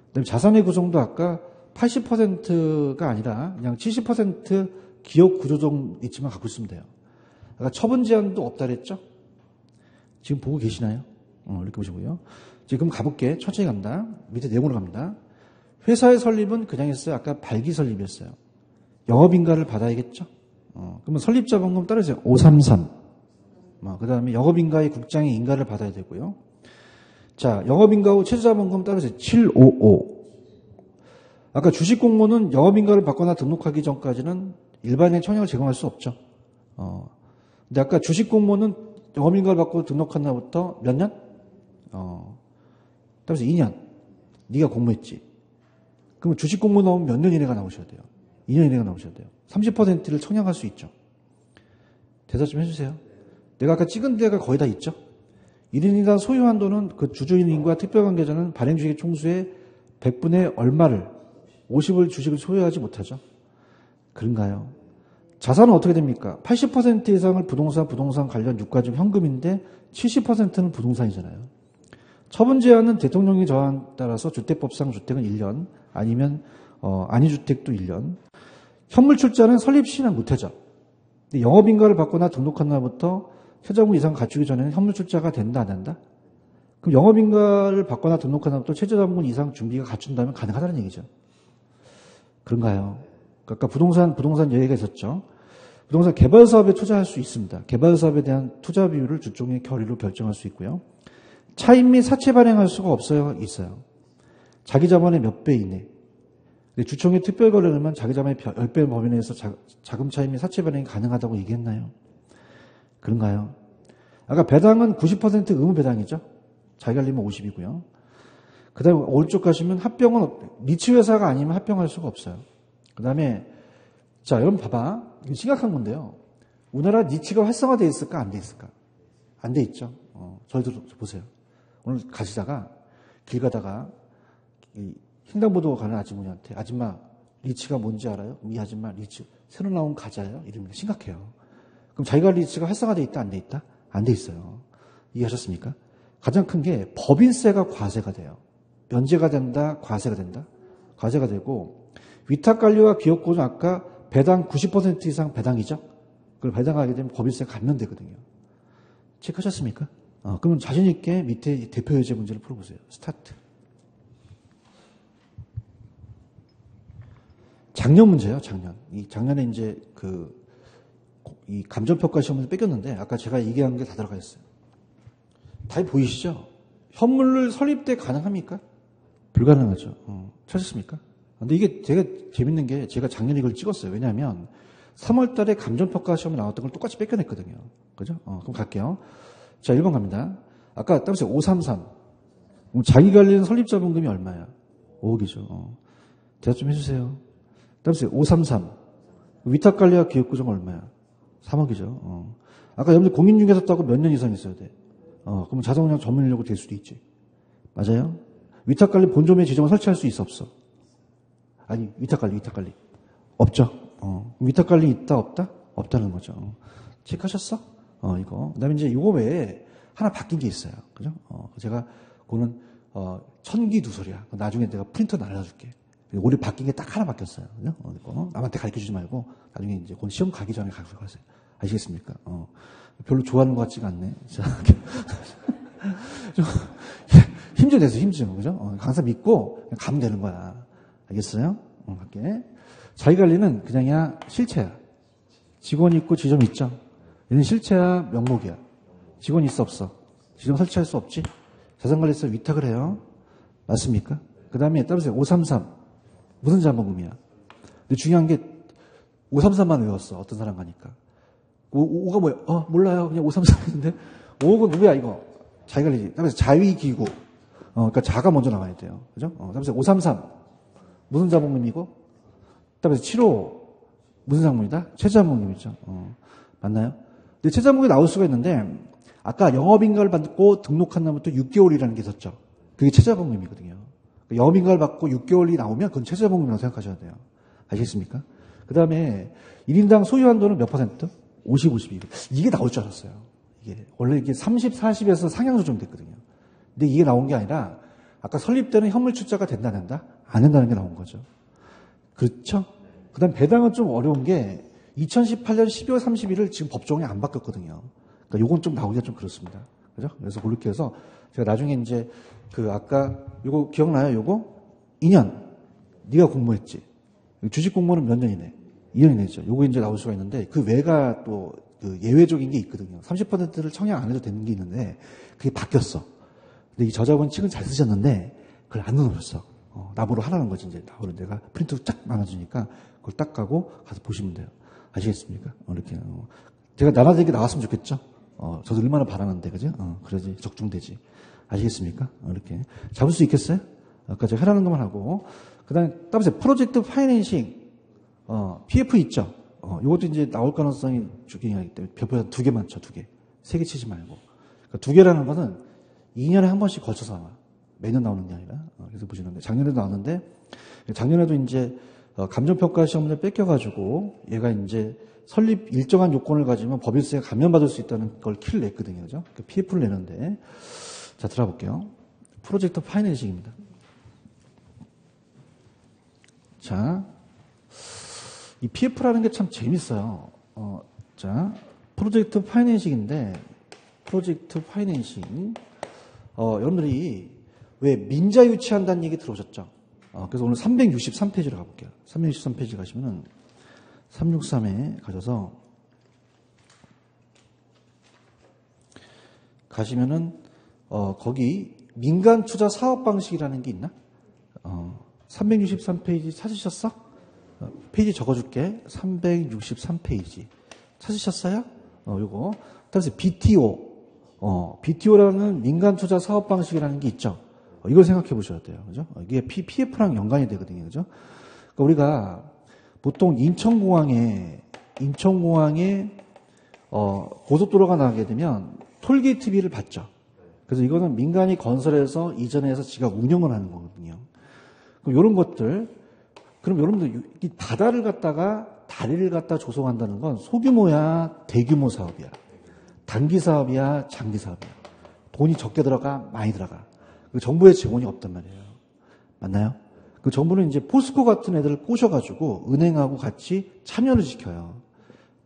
그다음에 자산의 구성도 아까 80%가 아니라 그냥 70% 기업 구조적 리츠만 갖고 있으면 돼요. 아까 처분 제한도 없다 그랬죠? 지금 보고 계시나요? 이렇게 보시고요. 지금 가볼게. 천천히 간다. 밑에 내용으로 갑니다. 회사의 설립은 그냥 했어요. 아까 발기 설립이었어요. 영업인가를 받아야겠죠? 그러면 설립자본금 따르세요. 533. 그 다음에 영업인가의 국장의 인가를 받아야 되고요. 자, 영업인가 후 최저자본금 따르세요. 755. 아까 주식공모는 영업인가를 받거나 등록하기 전까지는 일반인 청약을 제공할 수 없죠. 근데 아까 주식공모는 영업인가를 받고 등록한 날부터 몇 년? 따라서 2년. 네가 공모했지. 그러면 주식공모 나오면 몇 년 이내가 나오셔야 돼요. 2년 이내가 나오셔야 돼요. 30%를 청약할 수 있죠. 대답 좀 해주세요. 내가 아까 찍은 데가 거의 다 있죠. 1인당 소유 한도는 그 주주인과 특별관계자는 발행주식 총수의 100분의 얼마를 50을 주식을 소유하지 못하죠. 그런가요? 자산은 어떻게 됩니까? 80% 이상을 부동산 관련 유가적 현금인데 70%는 부동산이잖아요. 처분 제한은 대통령이 정한 따라서 주택법상 주택은 1년, 아니면 안위주택도 1년. 현물 출자는 설립 시는 무태죠. 근데 영업인가를 받거나 등록한 날부터 최저임금 이상 갖추기 전에는 현물 출자가 된다, 안 된다? 그럼 영업인가를 받거나 등록한 날부터 최저임금 이상 준비가 갖춘다면 가능하다는 얘기죠. 그런가요? 아까 부동산 얘기가 있었죠. 부동산 개발 사업에 투자할 수 있습니다. 개발 사업에 대한 투자 비율을 주총의 결의로 결정할 수 있고요. 차입 및 사채 발행할 수가 없어요? 있어요. 자기 자본의 몇 배 이내. 주총의 특별 거래를만 자기 자본의 10배 범위 내에서 자금 차입 및 사채 발행이 가능하다고 얘기했나요? 그런가요? 아까 배당은 90% 의무 배당이죠. 자기가 내면 50이고요. 그 다음에 오른쪽 가시면 합병은 리츠 회사가 아니면 합병할 수가 없어요. 그 다음에 자, 여러분 봐봐. 이거 심각한 건데요. 우리나라 니치가 활성화되어 있을까? 안 돼 있을까? 안 돼 있죠. 저희들 보세요. 오늘 가시다가 길 가다가 이 횡단보도 가는 아주머니한테 아줌마 리치가 뭔지 알아요? 이 아줌마 리치 새로 나온 과자예요? 이러면 심각해요. 그럼 자기가 리치가 활성화되어 있다? 안 돼 있다? 안 돼 있어요. 이해하셨습니까? 가장 큰 게 법인세가 과세가 돼요. 면제가 된다? 과세가 된다? 과세가 되고 위탁관리와 기업고는 아까 배당 90% 이상 배당이죠? 그걸 배당하게 되면 법인세가 감면되거든요. 체크하셨습니까? 그러면 자신있게 밑에 대표유제 문제를 풀어보세요. 스타트. 작년 문제예요, 작년. 작년에 이제 이 감정평가 시험을 뺏겼는데, 아까 제가 얘기한 게 다 들어가 있어요. 다 보이시죠? 현물을 설립 때 가능합니까? 불가능하죠. 찾았습니까? 근데 이게 되게 재밌는 게 제가 작년에 이걸 찍었어요. 왜냐하면 3월 달에 감정평가 시험에 나왔던 걸 똑같이 뺏겨냈거든요. 그죠? 그럼 갈게요. 자, 1번 갑니다. 아까 따보세요. 533. 자기 관리는 설립자본금이 얼마야? 5억이죠. 대답 좀 해주세요. 따보세요. 533. 위탁관리와 기업구조가 얼마야? 3억이죠. 아까 여러분들 공인중개사 따고 몇 년 이상 있어야 돼? 그럼 자산운용 전문 인력으로 될 수도 있지. 맞아요? 위탁관리 본점에 지정을 설치할 수 있어, 없어? 아니, 위탁관리. 없죠. 위탁관리 있다, 없다? 없다는 거죠. 체크하셨어? 이거. 그 다음에 이제 이거 외에 하나 바뀐 게 있어요. 그죠? 제가 그거는, 천기두설이야. 나중에 내가 프린터 날려줄게. 올해 바뀐 게 딱 하나 바뀌었어요. 그죠? 이거. 남한테 가르쳐 주지 말고, 나중에 이제 그 시험 가기 전에 가지고 가세요. 아시겠습니까? 별로 좋아하는 것 같지가 않네. 자, 좀, 힘 좀 내세요, 힘 좀. 그죠? 강사 믿고, 그냥 가면 되는 거야. 알겠어요? 갈게. 자기 관리는 그냥이야, 실체야. 직원 있고 지점 있죠? 얘는 실체야, 명목이야. 직원 있어, 없어? 지점 설치할 수 없지? 자산관리사 위탁을 해요. 맞습니까? 그 다음에 따르세요. 533. 무슨 자본금이야? 근데 중요한 게 533만 외웠어. 어떤 사람 가니까. 5가 뭐야? 몰라요. 그냥 533인데. 5억은 누구야, 이거? 자기 관리지. 따라서 자위기구. 그러니까 자가 먼저 나와야 돼요. 그죠? 따라서 533. 무슨 자본금이고? 따라서 75. 무슨 자본금이다? 최저자본금이죠. 맞나요? 근데 최저자본금이 나올 수가 있는데, 아까 영업인가를 받고 등록한 날부터 6개월이라는 게 있었죠. 그게 최저자본금이거든요. 영업인가를 받고 6개월이 나오면 그건 최저자본금이라고 생각하셔야 돼요. 아시겠습니까? 그 다음에 1인당 소유 한도는 몇 퍼센트? 50, 52. 이게 나올 줄 알았어요. 원래 이게 30, 40에서 상향 조정됐거든요. 근데 이게 나온 게 아니라 아까 설립 때는 현물 출자가 된다, 안 된다? 안 된다는 게 나온 거죠. 그렇죠? 그 다음 배당은 좀 어려운 게 2018년 12월 30일을 지금 법정에 안 바뀌었거든요. 그러니까 요건 좀 나오기가 좀 그렇습니다. 그죠? 그래서 그렇게 해서 제가 나중에 이제 아까 요거 기억나요? 요거 2년. 네가 공모했지. 주식 공모는 몇 년이네? 2년이 죠 요거 이제 나올 수가 있는데 그 외가 또 예외적인 게 있거든요. 30%를 청약 안 해도 되는 게 있는데 그게 바뀌었어. 근데 이 저자분 책은 잘 쓰셨는데 그걸 안 넣어놓으셨어. 나보러 하라는 거지 이제. 나보러 내가 프린트 쫙 나눠주니까 그걸 딱 가고 가서 보시면 돼요. 아시겠습니까? 이렇게. 제가 나눠드리게 나왔으면 좋겠죠? 저도 얼마나 바라는데, 그죠? 그래야지 적중되지. 아시겠습니까? 이렇게. 잡을 수 있겠어요? 아까 제가 하라는 것만 하고. 그 다음에, 따보세요. 프로젝트 파이낸싱, PF 있죠? 이것도 이제 나올 가능성이 중요하기 때문에 별표 2개만 쳐, 2개. 3개 치지 말고. 그러니까 2개라는 것은 2년에 한 번씩 거쳐서 나와. 매년 나오는 게 아니라. 그래서 보시는데, 작년에도 나왔는데, 작년에도 이제, 감정평가 시험을 뺏겨가지고, 얘가 이제 설립 일정한 요건을 가지면 법인세가 감면받을 수 있다는 걸 키를 냈거든요. 그죠? PF를 내는데. 자, 들어볼게요. 프로젝트 파이낸싱입니다. 자, 이 PF라는 게 참 재밌어요. 자, 프로젝트 파이낸싱인데, 프로젝트 파이낸싱. 여러분들이 왜 민자 유치한다는 얘기 들어오셨죠? 그래서 오늘 363페이지로 가볼게요. 363페이지 가시면은 363에 가셔서 가시면은 거기 민간 투자 사업 방식이라는 게 있나? 363페이지 찾으셨어? 페이지 적어줄게. 363페이지 찾으셨어요? 요거. 그래서 BTO. BTO라는 민간 투자 사업 방식이라는 게 있죠. 이걸 생각해 보셔야 돼요. 그죠? 이게 PF랑 연관이 되거든요. 그죠? 그러니까 우리가 보통 인천공항에 고속도로가 나게 되면 톨게이트비를 받죠. 그래서 이거는 민간이 건설해서 이전해서 지가 운영을 하는 거거든요. 그럼 이런 것들, 그럼 여러분들 이 바다를 갖다가 다리를 갖다 조성한다는 건 소규모야, 대규모 사업이야. 단기 사업이야, 장기 사업이야. 돈이 적게 들어가, 많이 들어가. 그 정부의 지원이 없단 말이에요. 맞나요? 그 정부는 이제 포스코 같은 애들을 꼬셔가지고 은행하고 같이 참여를 시켜요.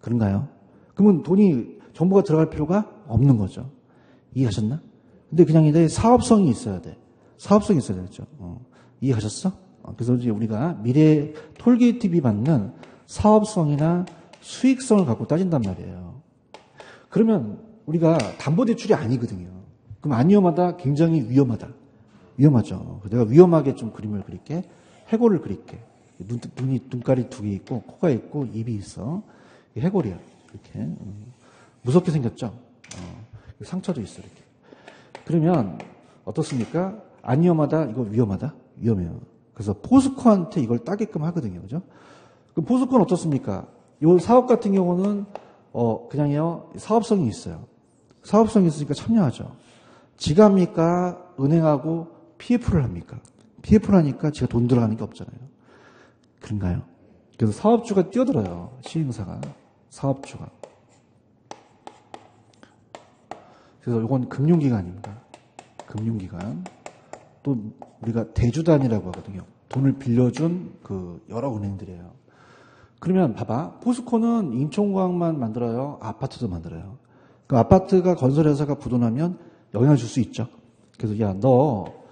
그런가요? 그러면 돈이 정부가 들어갈 필요가 없는 거죠. 이해하셨나? 근데 그냥 이제 사업성이 있어야 돼. 사업성이 있어야 되겠죠. 이해하셨어? 그래서 이제 우리가 미래 톨게이트비 받는 사업성이나 수익성을 갖고 따진단 말이에요. 그러면 우리가 담보대출이 아니거든요. 그럼 안 위험하다? 굉장히 위험하다. 위험하죠. 내가 위험하게 좀 그림을 그릴게. 해골을 그릴게. 눈깔이 두 개 있고, 코가 있고, 입이 있어. 해골이야. 이렇게. 무섭게 생겼죠? 상처도 있어, 이렇게. 그러면, 어떻습니까? 안 위험하다? 이거 위험하다? 위험해요. 그래서 포스코한테 이걸 따게끔 하거든요. 그죠? 그럼 포스코는 어떻습니까? 이 사업 같은 경우는, 그냥요, 사업성이 있어요. 사업성이 있으니까 참여하죠. 지가 합니까? 은행하고 PF를 합니까? PF를 하니까 지가 돈 들어가는 게 없잖아요. 그런가요? 그래서 사업주가 뛰어들어요. 시행사가. 사업주가. 그래서 이건 금융기관입니다. 금융기관. 또 우리가 대주단이라고 하거든요. 돈을 빌려준 그 여러 은행들이에요. 그러면 봐봐. 포스코는 인천공항만 만들어요? 아파트도 만들어요. 그 아파트가 건설회사가 부도나면 영향을 줄 수 있죠. 그래서 야, 너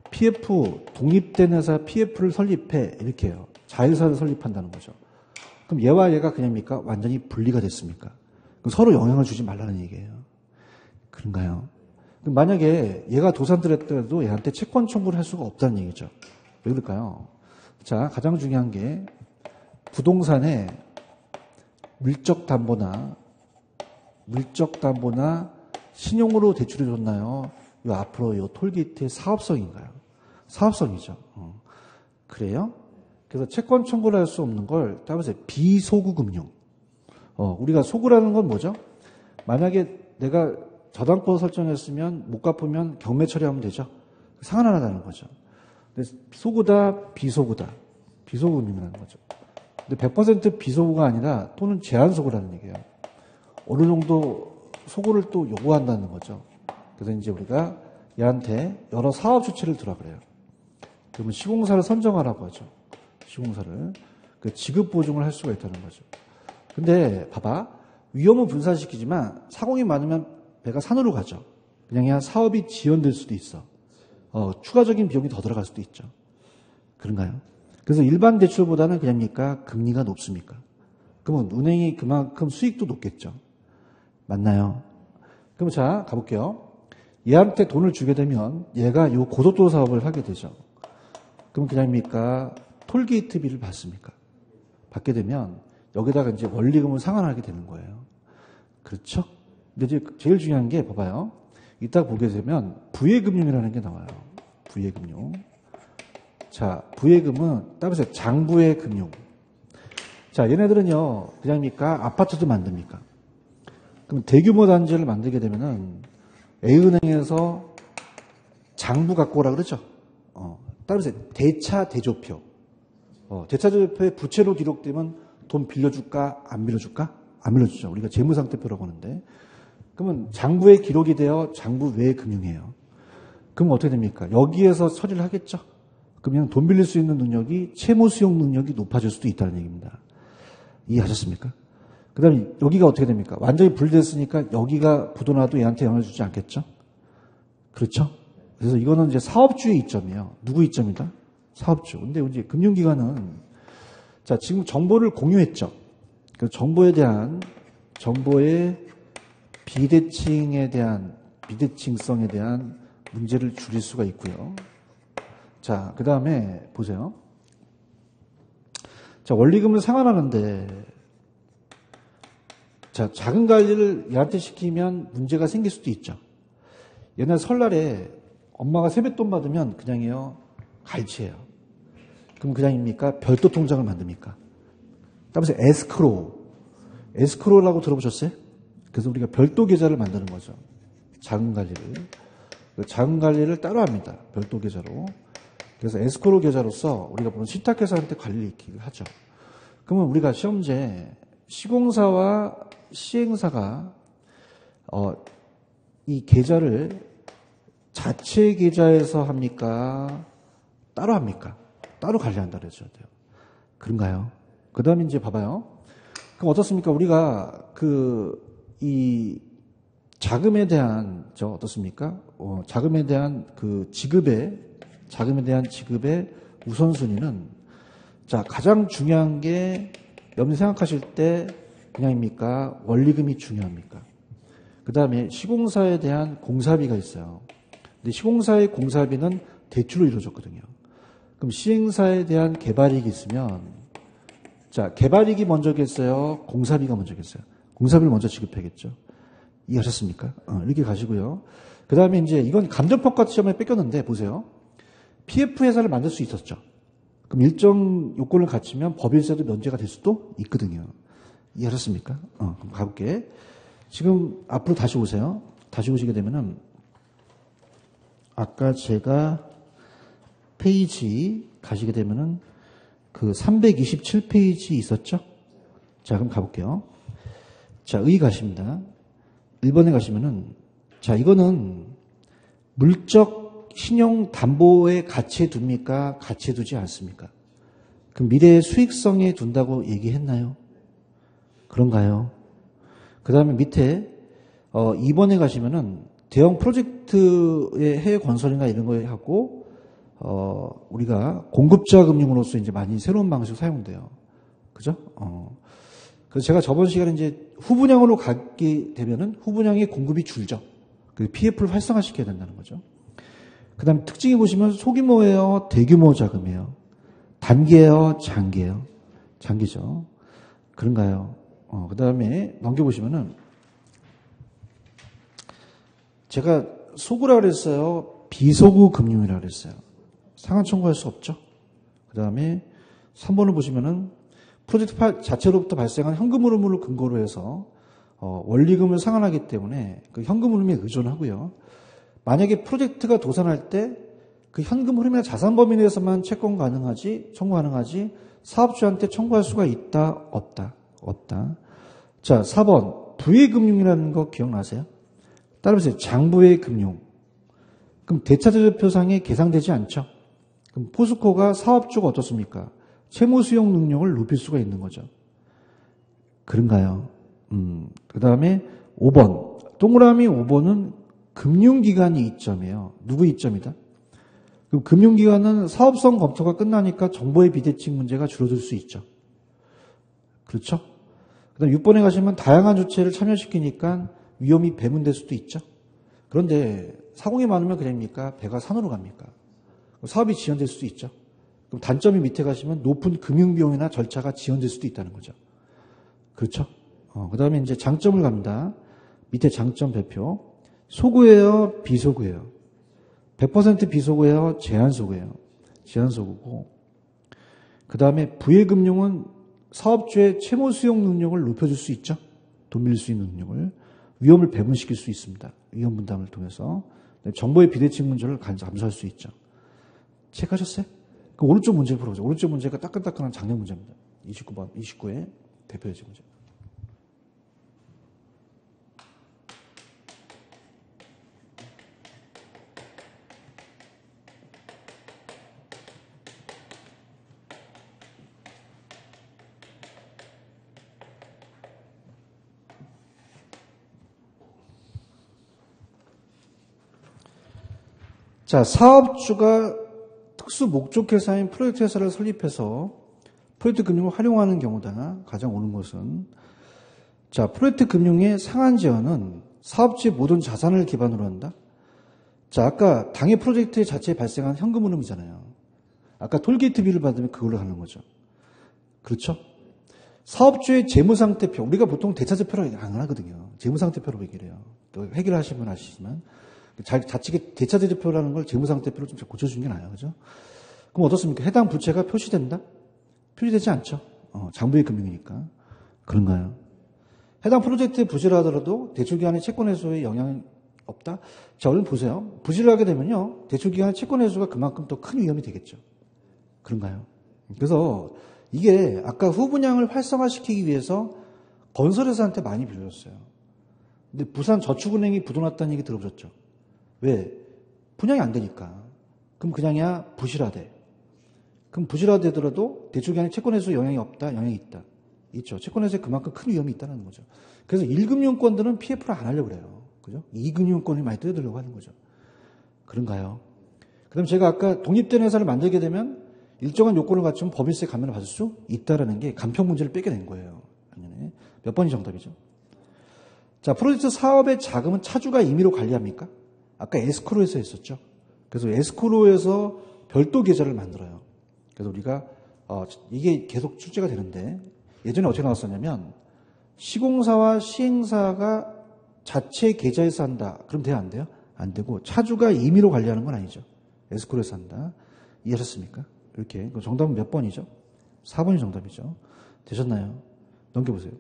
PF, 독립된 회사 PF를 설립해. 이렇게 해요. 자회사를 설립한다는 거죠. 그럼 얘와 얘가 그냥입니까? 완전히 분리가 됐습니까? 그럼 서로 영향을 주지 말라는 얘기예요. 그런가요? 그럼 만약에 얘가 도산들었더라도 얘한테 채권 청구를 할 수가 없다는 얘기죠. 왜 그럴까요? 자, 가장 중요한 게 부동산에 물적 담보나 신용으로 대출을 줬나요? 이 앞으로 이 톨게이트의 사업성인가요? 사업성이죠. 그래요? 그래서 채권 청구를 할 수 없는 걸 따라서 비소구 금융. 우리가 소구라는 건 뭐죠? 만약에 내가 저당권 설정했으면 못 갚으면 경매 처리하면 되죠. 상환 안 하다는 거죠. 근데 소구다, 비소구다. 비소구 금융이라는 거죠. 근데 100% 비소구가 아니라 또는 제한 소구라는 얘기예요. 어느 정도 소구를 또 요구한다는 거죠. 그래서 이제 우리가 얘한테 여러 사업 주체를 두라 그래요. 그러면 시공사를 선정하라고 하죠. 시공사를. 그 지급 보증을 할 수가 있다는 거죠. 근데 봐봐. 위험은 분산시키지만 사공이 많으면 배가 산으로 가죠. 그냥 사업이 지연될 수도 있어. 추가적인 비용이 더 들어갈 수도 있죠. 그런가요? 그래서 일반 대출보다는 그냥입니까? 금리가 높습니까? 그러면 은행이 그만큼 수익도 높겠죠. 맞나요? 그럼 자, 가볼게요. 얘한테 돈을 주게 되면 얘가 이 고속도로 사업을 하게 되죠. 그럼 그냥입니까? 톨게이트비를 받습니까? 받게 되면 여기다가 이제 원리금을 상환하게 되는 거예요. 그렇죠? 근데 이제 제일 중요한 게 봐봐요. 이따 보게 되면 부예금융이라는 게 나와요. 부예금융. 자, 부예금은 따라서 장부의 금융. 자, 얘네들은요, 그냥입니까? 아파트도 만듭니까? 그럼 대규모 단지를 만들게 되면은 A은행에서 장부 갖고 오라 그러죠. 따라서 대차 대조표. 대차 대조표에 부채로 기록되면 돈 빌려줄까? 안 빌려줄까? 안 빌려주죠. 우리가 재무상태표라고 하는데. 그러면 장부에 기록이 되어 장부 외 금융이에요. 그럼 어떻게 됩니까? 여기에서 처리를 하겠죠. 그러면 돈 빌릴 수 있는 능력이 채무 수용 능력이 높아질 수도 있다는 얘기입니다. 이해하셨습니까? 그 다음에 여기가 어떻게 됩니까? 완전히 분리됐으니까 여기가 부도나도 얘한테 영향을 주지 않겠죠? 그렇죠? 그래서 이거는 이제 사업주의 이점이에요. 누구 이점이다? 사업주. 근데 이제 금융기관은 자, 지금 정보를 공유했죠. 그 정보에 대한 정보의 비대칭성에 대한 문제를 줄일 수가 있고요. 자, 그 다음에 보세요. 자, 원리금을 상환하는데 자, 자금 관리를 얘한테 시키면 문제가 생길 수도 있죠. 옛날 설날에 엄마가 세뱃돈 받으면 그냥이요, 갈치예요. 그럼 그냥입니까? 별도 통장을 만듭니까? 따라서 에스크로라고 들어보셨어요? 그래서 우리가 별도 계좌를 만드는 거죠. 자금 관리를 따로 합니다. 별도 계좌로. 그래서 에스크로 계좌로서 우리가 보면 신탁회사한테 관리를 하죠. 그러면 우리가 시험제 시공사와 시행사가 이 계좌를 자체 계좌에서 합니까? 따로 합니까? 따로 관리한다 그랬어야 돼요. 그런가요? 그 다음에 이제 봐봐요. 그럼 어떻습니까? 우리가 이 자금에 대한 어떻습니까? 자금에 대한 자금에 대한 지급의 우선순위는 자, 가장 중요한 게 여러분이 생각하실 때 그냥입니까? 원리금이 중요합니까? 그 다음에 시공사에 대한 공사비가 있어요. 근데 시공사의 공사비는 대출로 이루어졌거든요. 그럼 시행사에 대한 개발이익이 있으면 자, 개발이익이 먼저겠어요? 공사비가 먼저겠어요? 공사비를 먼저 지급해야겠죠. 이해하셨습니까? 이렇게 가시고요. 그 다음에 이제 이건 감정평가 시험에 뺏겼는데 보세요. PF 회사를 만들 수 있었죠. 그럼 일정 요건을 갖추면 법인세도 면제가 될 수도 있거든요. 이해하셨습니까? 그럼 가볼게. 지금 앞으로 다시 오세요. 다시 오시게 되면은 아까 제가 페이지 가시게 되면은 그 327페이지 있었죠? 자, 그럼 가볼게요. 자, 의 가십니다. 1번에 가시면은 자, 이거는 물적 신용 담보에 가치에 둡니까? 가치에 두지 않습니까? 그럼 미래의 수익성에 둔다고 얘기했나요? 그런가요? 그 다음에 밑에 2번에 가시면은 대형 프로젝트의 해외 건설이나 이런 거에 하고 우리가 공급자 금융으로서 이제 많이 새로운 방식으로 사용돼요. 그죠? 그래서 제가 저번 시간에 이제 후분양으로 가게 되면은 후분양의 공급이 줄죠. 그 PF를 활성화시켜야 된다는 거죠. 그 다음 특징이 보시면 소규모예요? 대규모 자금이에요? 단기예요? 장기예요? 장기죠. 그런가요? 그 다음에 넘겨보시면은 제가 소구라 그랬어요? 비소구 금융이라 그랬어요. 상한 청구할 수 없죠. 그 다음에 3번을 보시면은 프로젝트 자체로부터 발생한 현금 흐름을 근거로 해서 원리금을 상환하기 때문에 그 현금 흐름에 의존하고요. 만약에 프로젝트가 도산할 때 그 현금 흐름이나 자산 범위 내에서만 채권 가능하지, 청구 가능하지, 사업주한테 청구할 수가 있다, 없다, 없다. 자, 4번 부의 금융이라는 거 기억나세요? 따라보세요. 장부의 금융. 그럼 대차대조표상에 계상되지 않죠? 그럼 포스코가 사업주가 어떻습니까? 채무 수용 능력을 높일 수가 있는 거죠. 그런가요? 그 다음에 5번. 동그라미 5번은 금융기관이 이점이에요. 누구 이점이다? 그럼 금융기관은 사업성 검토가 끝나니까 정보의 비대칭 문제가 줄어들 수 있죠. 그렇죠? 그 다음 6번에 가시면 다양한 주체를 참여시키니까 위험이 배분될 수도 있죠. 그런데 사공이 많으면 그냥입니까? 배가 산으로 갑니까? 사업이 지연될 수도 있죠. 그럼 단점이 밑에 가시면 높은 금융비용이나 절차가 지연될 수도 있다는 거죠. 그렇죠? 그 다음에 이제 장점을 갑니다. 밑에 장점 발표. 소구예요? 비소구예요? 100% 비소구예요? 제한소구예요? 제한소구고. 그 다음에 부의금융은 사업주의 채무 수용 능력을 높여줄 수 있죠. 돈 빌릴 수 있는 능력을. 위험을 배분시킬 수 있습니다. 위험 분담을 통해서. 정보의 비대칭 문제를 감수할 수 있죠. 체크하셨어요? 그 오른쪽 문제를 풀어보죠. 오른쪽 문제가 따끈따끈한 작년 문제입니다. 29번, 29의 대표적인 문제. 자, 사업주가 특수 목적 회사인 프로젝트 회사를 설립해서 프로젝트 금융을 활용하는 경우다. 가장 옳은 것은. 자, 프로젝트 금융의 상한 제어는 사업주의 모든 자산을 기반으로 한다. 자, 아까 당해 프로젝트 자체에 발생한 현금 흐름이잖아요. 아까 톨게이트비를 받으면 그걸로 하는 거죠. 그렇죠? 사업주의 재무상태표, 우리가 보통 대차제표로 안 하거든요. 재무상태표로 얘기를 해요. 해결하시면 아시지만. 자칫 대차제표라는 걸 재무상태표로 좀 고쳐주는 게 나아요. 그죠? 그럼 어떻습니까? 해당 부채가 표시된다? 표시되지 않죠. 장부의 금융이니까. 그런가요? 해당 프로젝트의 부실을 하더라도 대출기관의 채권 회수에 영향이 없다? 자, 얼른 보세요. 부실을 하게 되면요. 대출기관의 채권 회수가 그만큼 더 큰 위험이 되겠죠. 그런가요? 그래서 이게 아까 후분양을 활성화시키기 위해서 건설회사한테 많이 빌려줬어요. 근데 부산저축은행이 부도났다는 얘기 들어보셨죠? 왜? 분양이 안 되니까. 그럼 그냥이야 부실화돼. 그럼 부실화되더라도 대출기관의 채권회수에 영향이 없다? 영향이 있다. 있죠. 채권회수에 그만큼 큰 위험이 있다는 거죠. 그래서 1금융권들은 PF를 안 하려고 그래요. 그죠? 2금융권이 많이 뛰어들려고 하는 거죠. 그런가요? 그럼 제가 아까 독립된 회사를 만들게 되면 일정한 요건을 갖추면 법인세 감면을 받을 수 있다라는 게 간평 문제를 빼겨낸 거예요. 작년에. 몇 번이 정답이죠? 자, 프로젝트 사업의 자금은 차주가 임의로 관리합니까? 아까 에스크로에서 했었죠. 그래서 에스크로에서 별도 계좌를 만들어요. 그래서 우리가 이게 계속 출제가 되는데 예전에 어떻게 나왔었냐면 시공사와 시행사가 자체 계좌에서 한다. 그럼 돼요? 안 돼요? 안 되고 차주가 임의로 관리하는 건 아니죠. 에스크로에서 한다. 이해하셨습니까? 이렇게. 정답은 몇 번이죠? 4번이 정답이죠. 되셨나요? 넘겨보세요.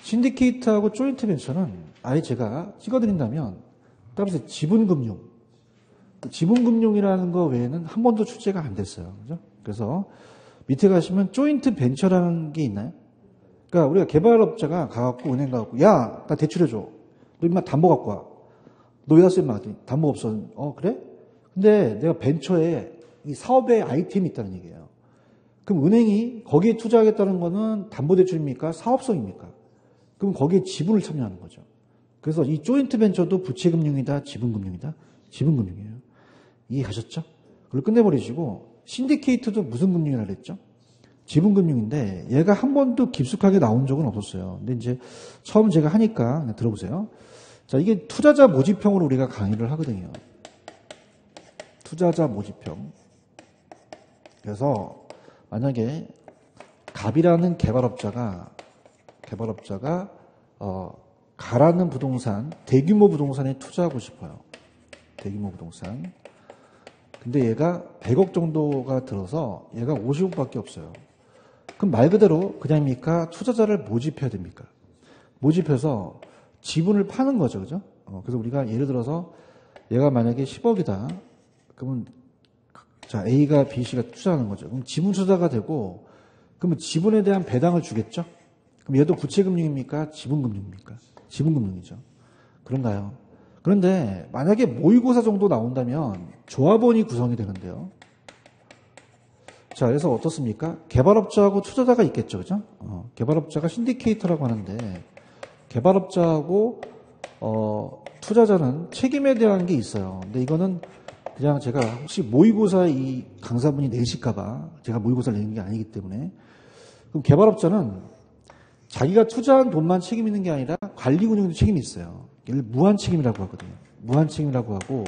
신디케이트하고 조인트 벤처는 아예 제가 찍어드린다면 따라서 지분금융. 지분금융이라는 거 외에는 한 번도 출제가 안 됐어요. 그죠? 그래서 밑에 가시면 조인트 벤처라는 게 있나요? 그러니까 우리가 개발업자가 가갖고 은행 가갖고 야, 나 대출해줘. 너 임마 담보 갖고 와. 너 왜 왔어 임마? 담보 없어. 그래? 근데 내가 벤처에 이 사업에 아이템이 있다는 얘기예요. 그럼 은행이 거기에 투자하겠다는 거는 담보대출입니까? 사업성입니까? 그럼 거기에 지분을 참여하는 거죠. 그래서 이 조인트 벤처도 부채금융이다, 지분금융이다? 지분금융이에요. 이해가셨죠? 그걸 끝내버리시고 신디케이트도 무슨 금융이라 그랬죠? 지분금융인데 얘가 한 번도 깊숙하게 나온 적은 없었어요. 근데 이제 처음 제가 하니까 그냥 들어보세요. 자, 이게 투자자 모집형으로 우리가 강의를 하거든요. 투자자 모집형. 그래서 만약에 갑이라는 개발업자가 가라는 부동산, 대규모 부동산에 투자하고 싶어요. 대규모 부동산. 근데 얘가 100억 정도가 들어서 얘가 50억밖에 없어요. 그럼 말 그대로 그냥입니까? 투자자를 모집해야 됩니까? 모집해서 지분을 파는 거죠. 그죠? 그래서 우리가 예를 들어서 얘가 만약에 10억이다. 그러면 자, A가 B, C가 투자하는 거죠. 그럼 지분 투자가 되고 그러면 지분에 대한 배당을 주겠죠? 그럼 얘도 부채금융입니까? 지분금융입니까? 지분금융이죠. 그런가요? 그런데 만약에 모의고사 정도 나온다면 조합원이 구성이 되는데요. 자, 그래서 어떻습니까? 개발업자하고 투자자가 있겠죠. 그죠? 개발업자가 신디케이터라고 하는데 개발업자하고 투자자는 책임에 대한 게 있어요. 근데 이거는 그냥 제가 혹시 모의고사 이 강사분이 내실까봐 제가 모의고사를 내는 게 아니기 때문에 그럼 개발업자는 자기가 투자한 돈만 책임 있는 게 아니라 관리 운영도 책임이 있어요. 얘를 무한 책임이라고 하거든요. 무한 책임이라고 하고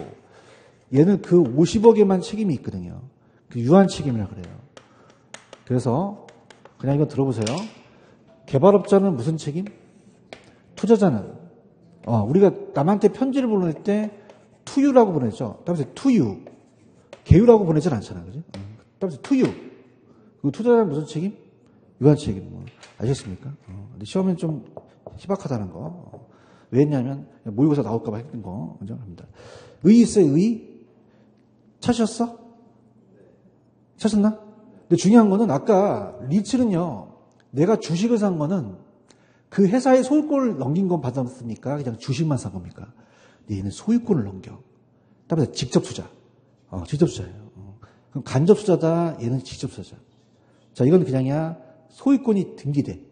얘는 그 50억에만 책임이 있거든요. 그 유한 책임이라고 그래요. 그래서 그냥 이거 들어보세요. 개발업자는 무슨 책임? 투자자는 우리가 남한테 편지를 보낼 때 투유라고 보내죠. 따라서 투유. 개유라고 보내질 않잖아요. 그죠? 따라서 투유. 그 투자자는 무슨 책임? 유한 책임. 아시겠습니까? 근데 시험엔 좀 희박하다는 거. 왜 했냐면 모의고사 나올까봐 했던 거. 그죠? 합니다. 의 있어요? 의? 찾으셨어? 찾았나? 근데 중요한 거는 아까 리츠는요. 내가 주식을 산 거는 그 회사의 소유권을 넘긴 건 받았습니까? 그냥 주식만 산 겁니까? 얘는 소유권을 넘겨. 따라서 직접 투자. 직접 투자예요. 그럼 간접 투자다. 얘는 직접 투자자. 자, 이건 그냥이야. 소유권이 등기돼.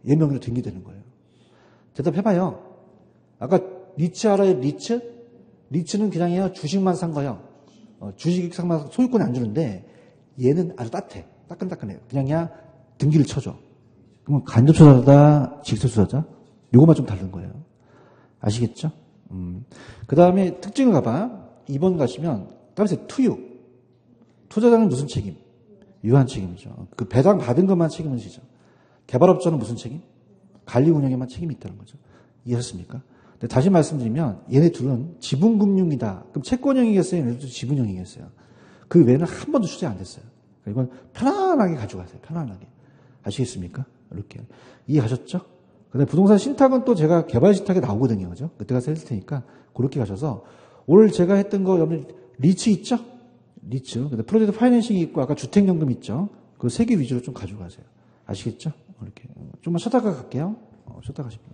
얘 명의로 등기되는 거예요. 대답해봐요. 아까 리츠 알아요? 리츠? 리츠는 그냥이야. 주식만 산 거예요. 주식 상만 소유권이 안 주는데 얘는 아주 따뜻해. 따끈따끈해요. 그냥이야. 등기를 쳐줘. 그러면 간접 투자자, 직접 투자자? 요것만 좀 다른 거예요. 아시겠죠? 그 다음에 특징을 가봐. 2번 가시면, 다음에 투유. 투자자는 무슨 책임? 유한 책임이죠. 그 배당 받은 것만 책임을 지죠. 개발업자는 무슨 책임? 관리 운영에만 책임이 있다는 거죠. 이해하셨습니까? 근데 다시 말씀드리면, 얘네 둘은 지분금융이다. 그럼 채권형이겠어요? 얘네들도 지분형이겠어요? 그 외에는 한 번도 출제 안 됐어요. 이건 편안하게 가져가세요. 편안하게. 아시겠습니까? 이렇게. 이해하셨죠? 그 다음에 부동산 신탁은 또 제가 개발 신탁에 나오거든요. 그죠? 그때 가서 했을 테니까, 그렇게 가셔서, 오늘 제가 했던 거, 여러분, 리츠 있죠? 리츠. 근데 프로젝트 파이낸싱이 있고, 아까 주택연금 있죠? 그 세 개 위주로 좀 가져가세요. 아시겠죠? 이렇게. 좀만 쉬다가 갈게요. 쉬다가 가십시오.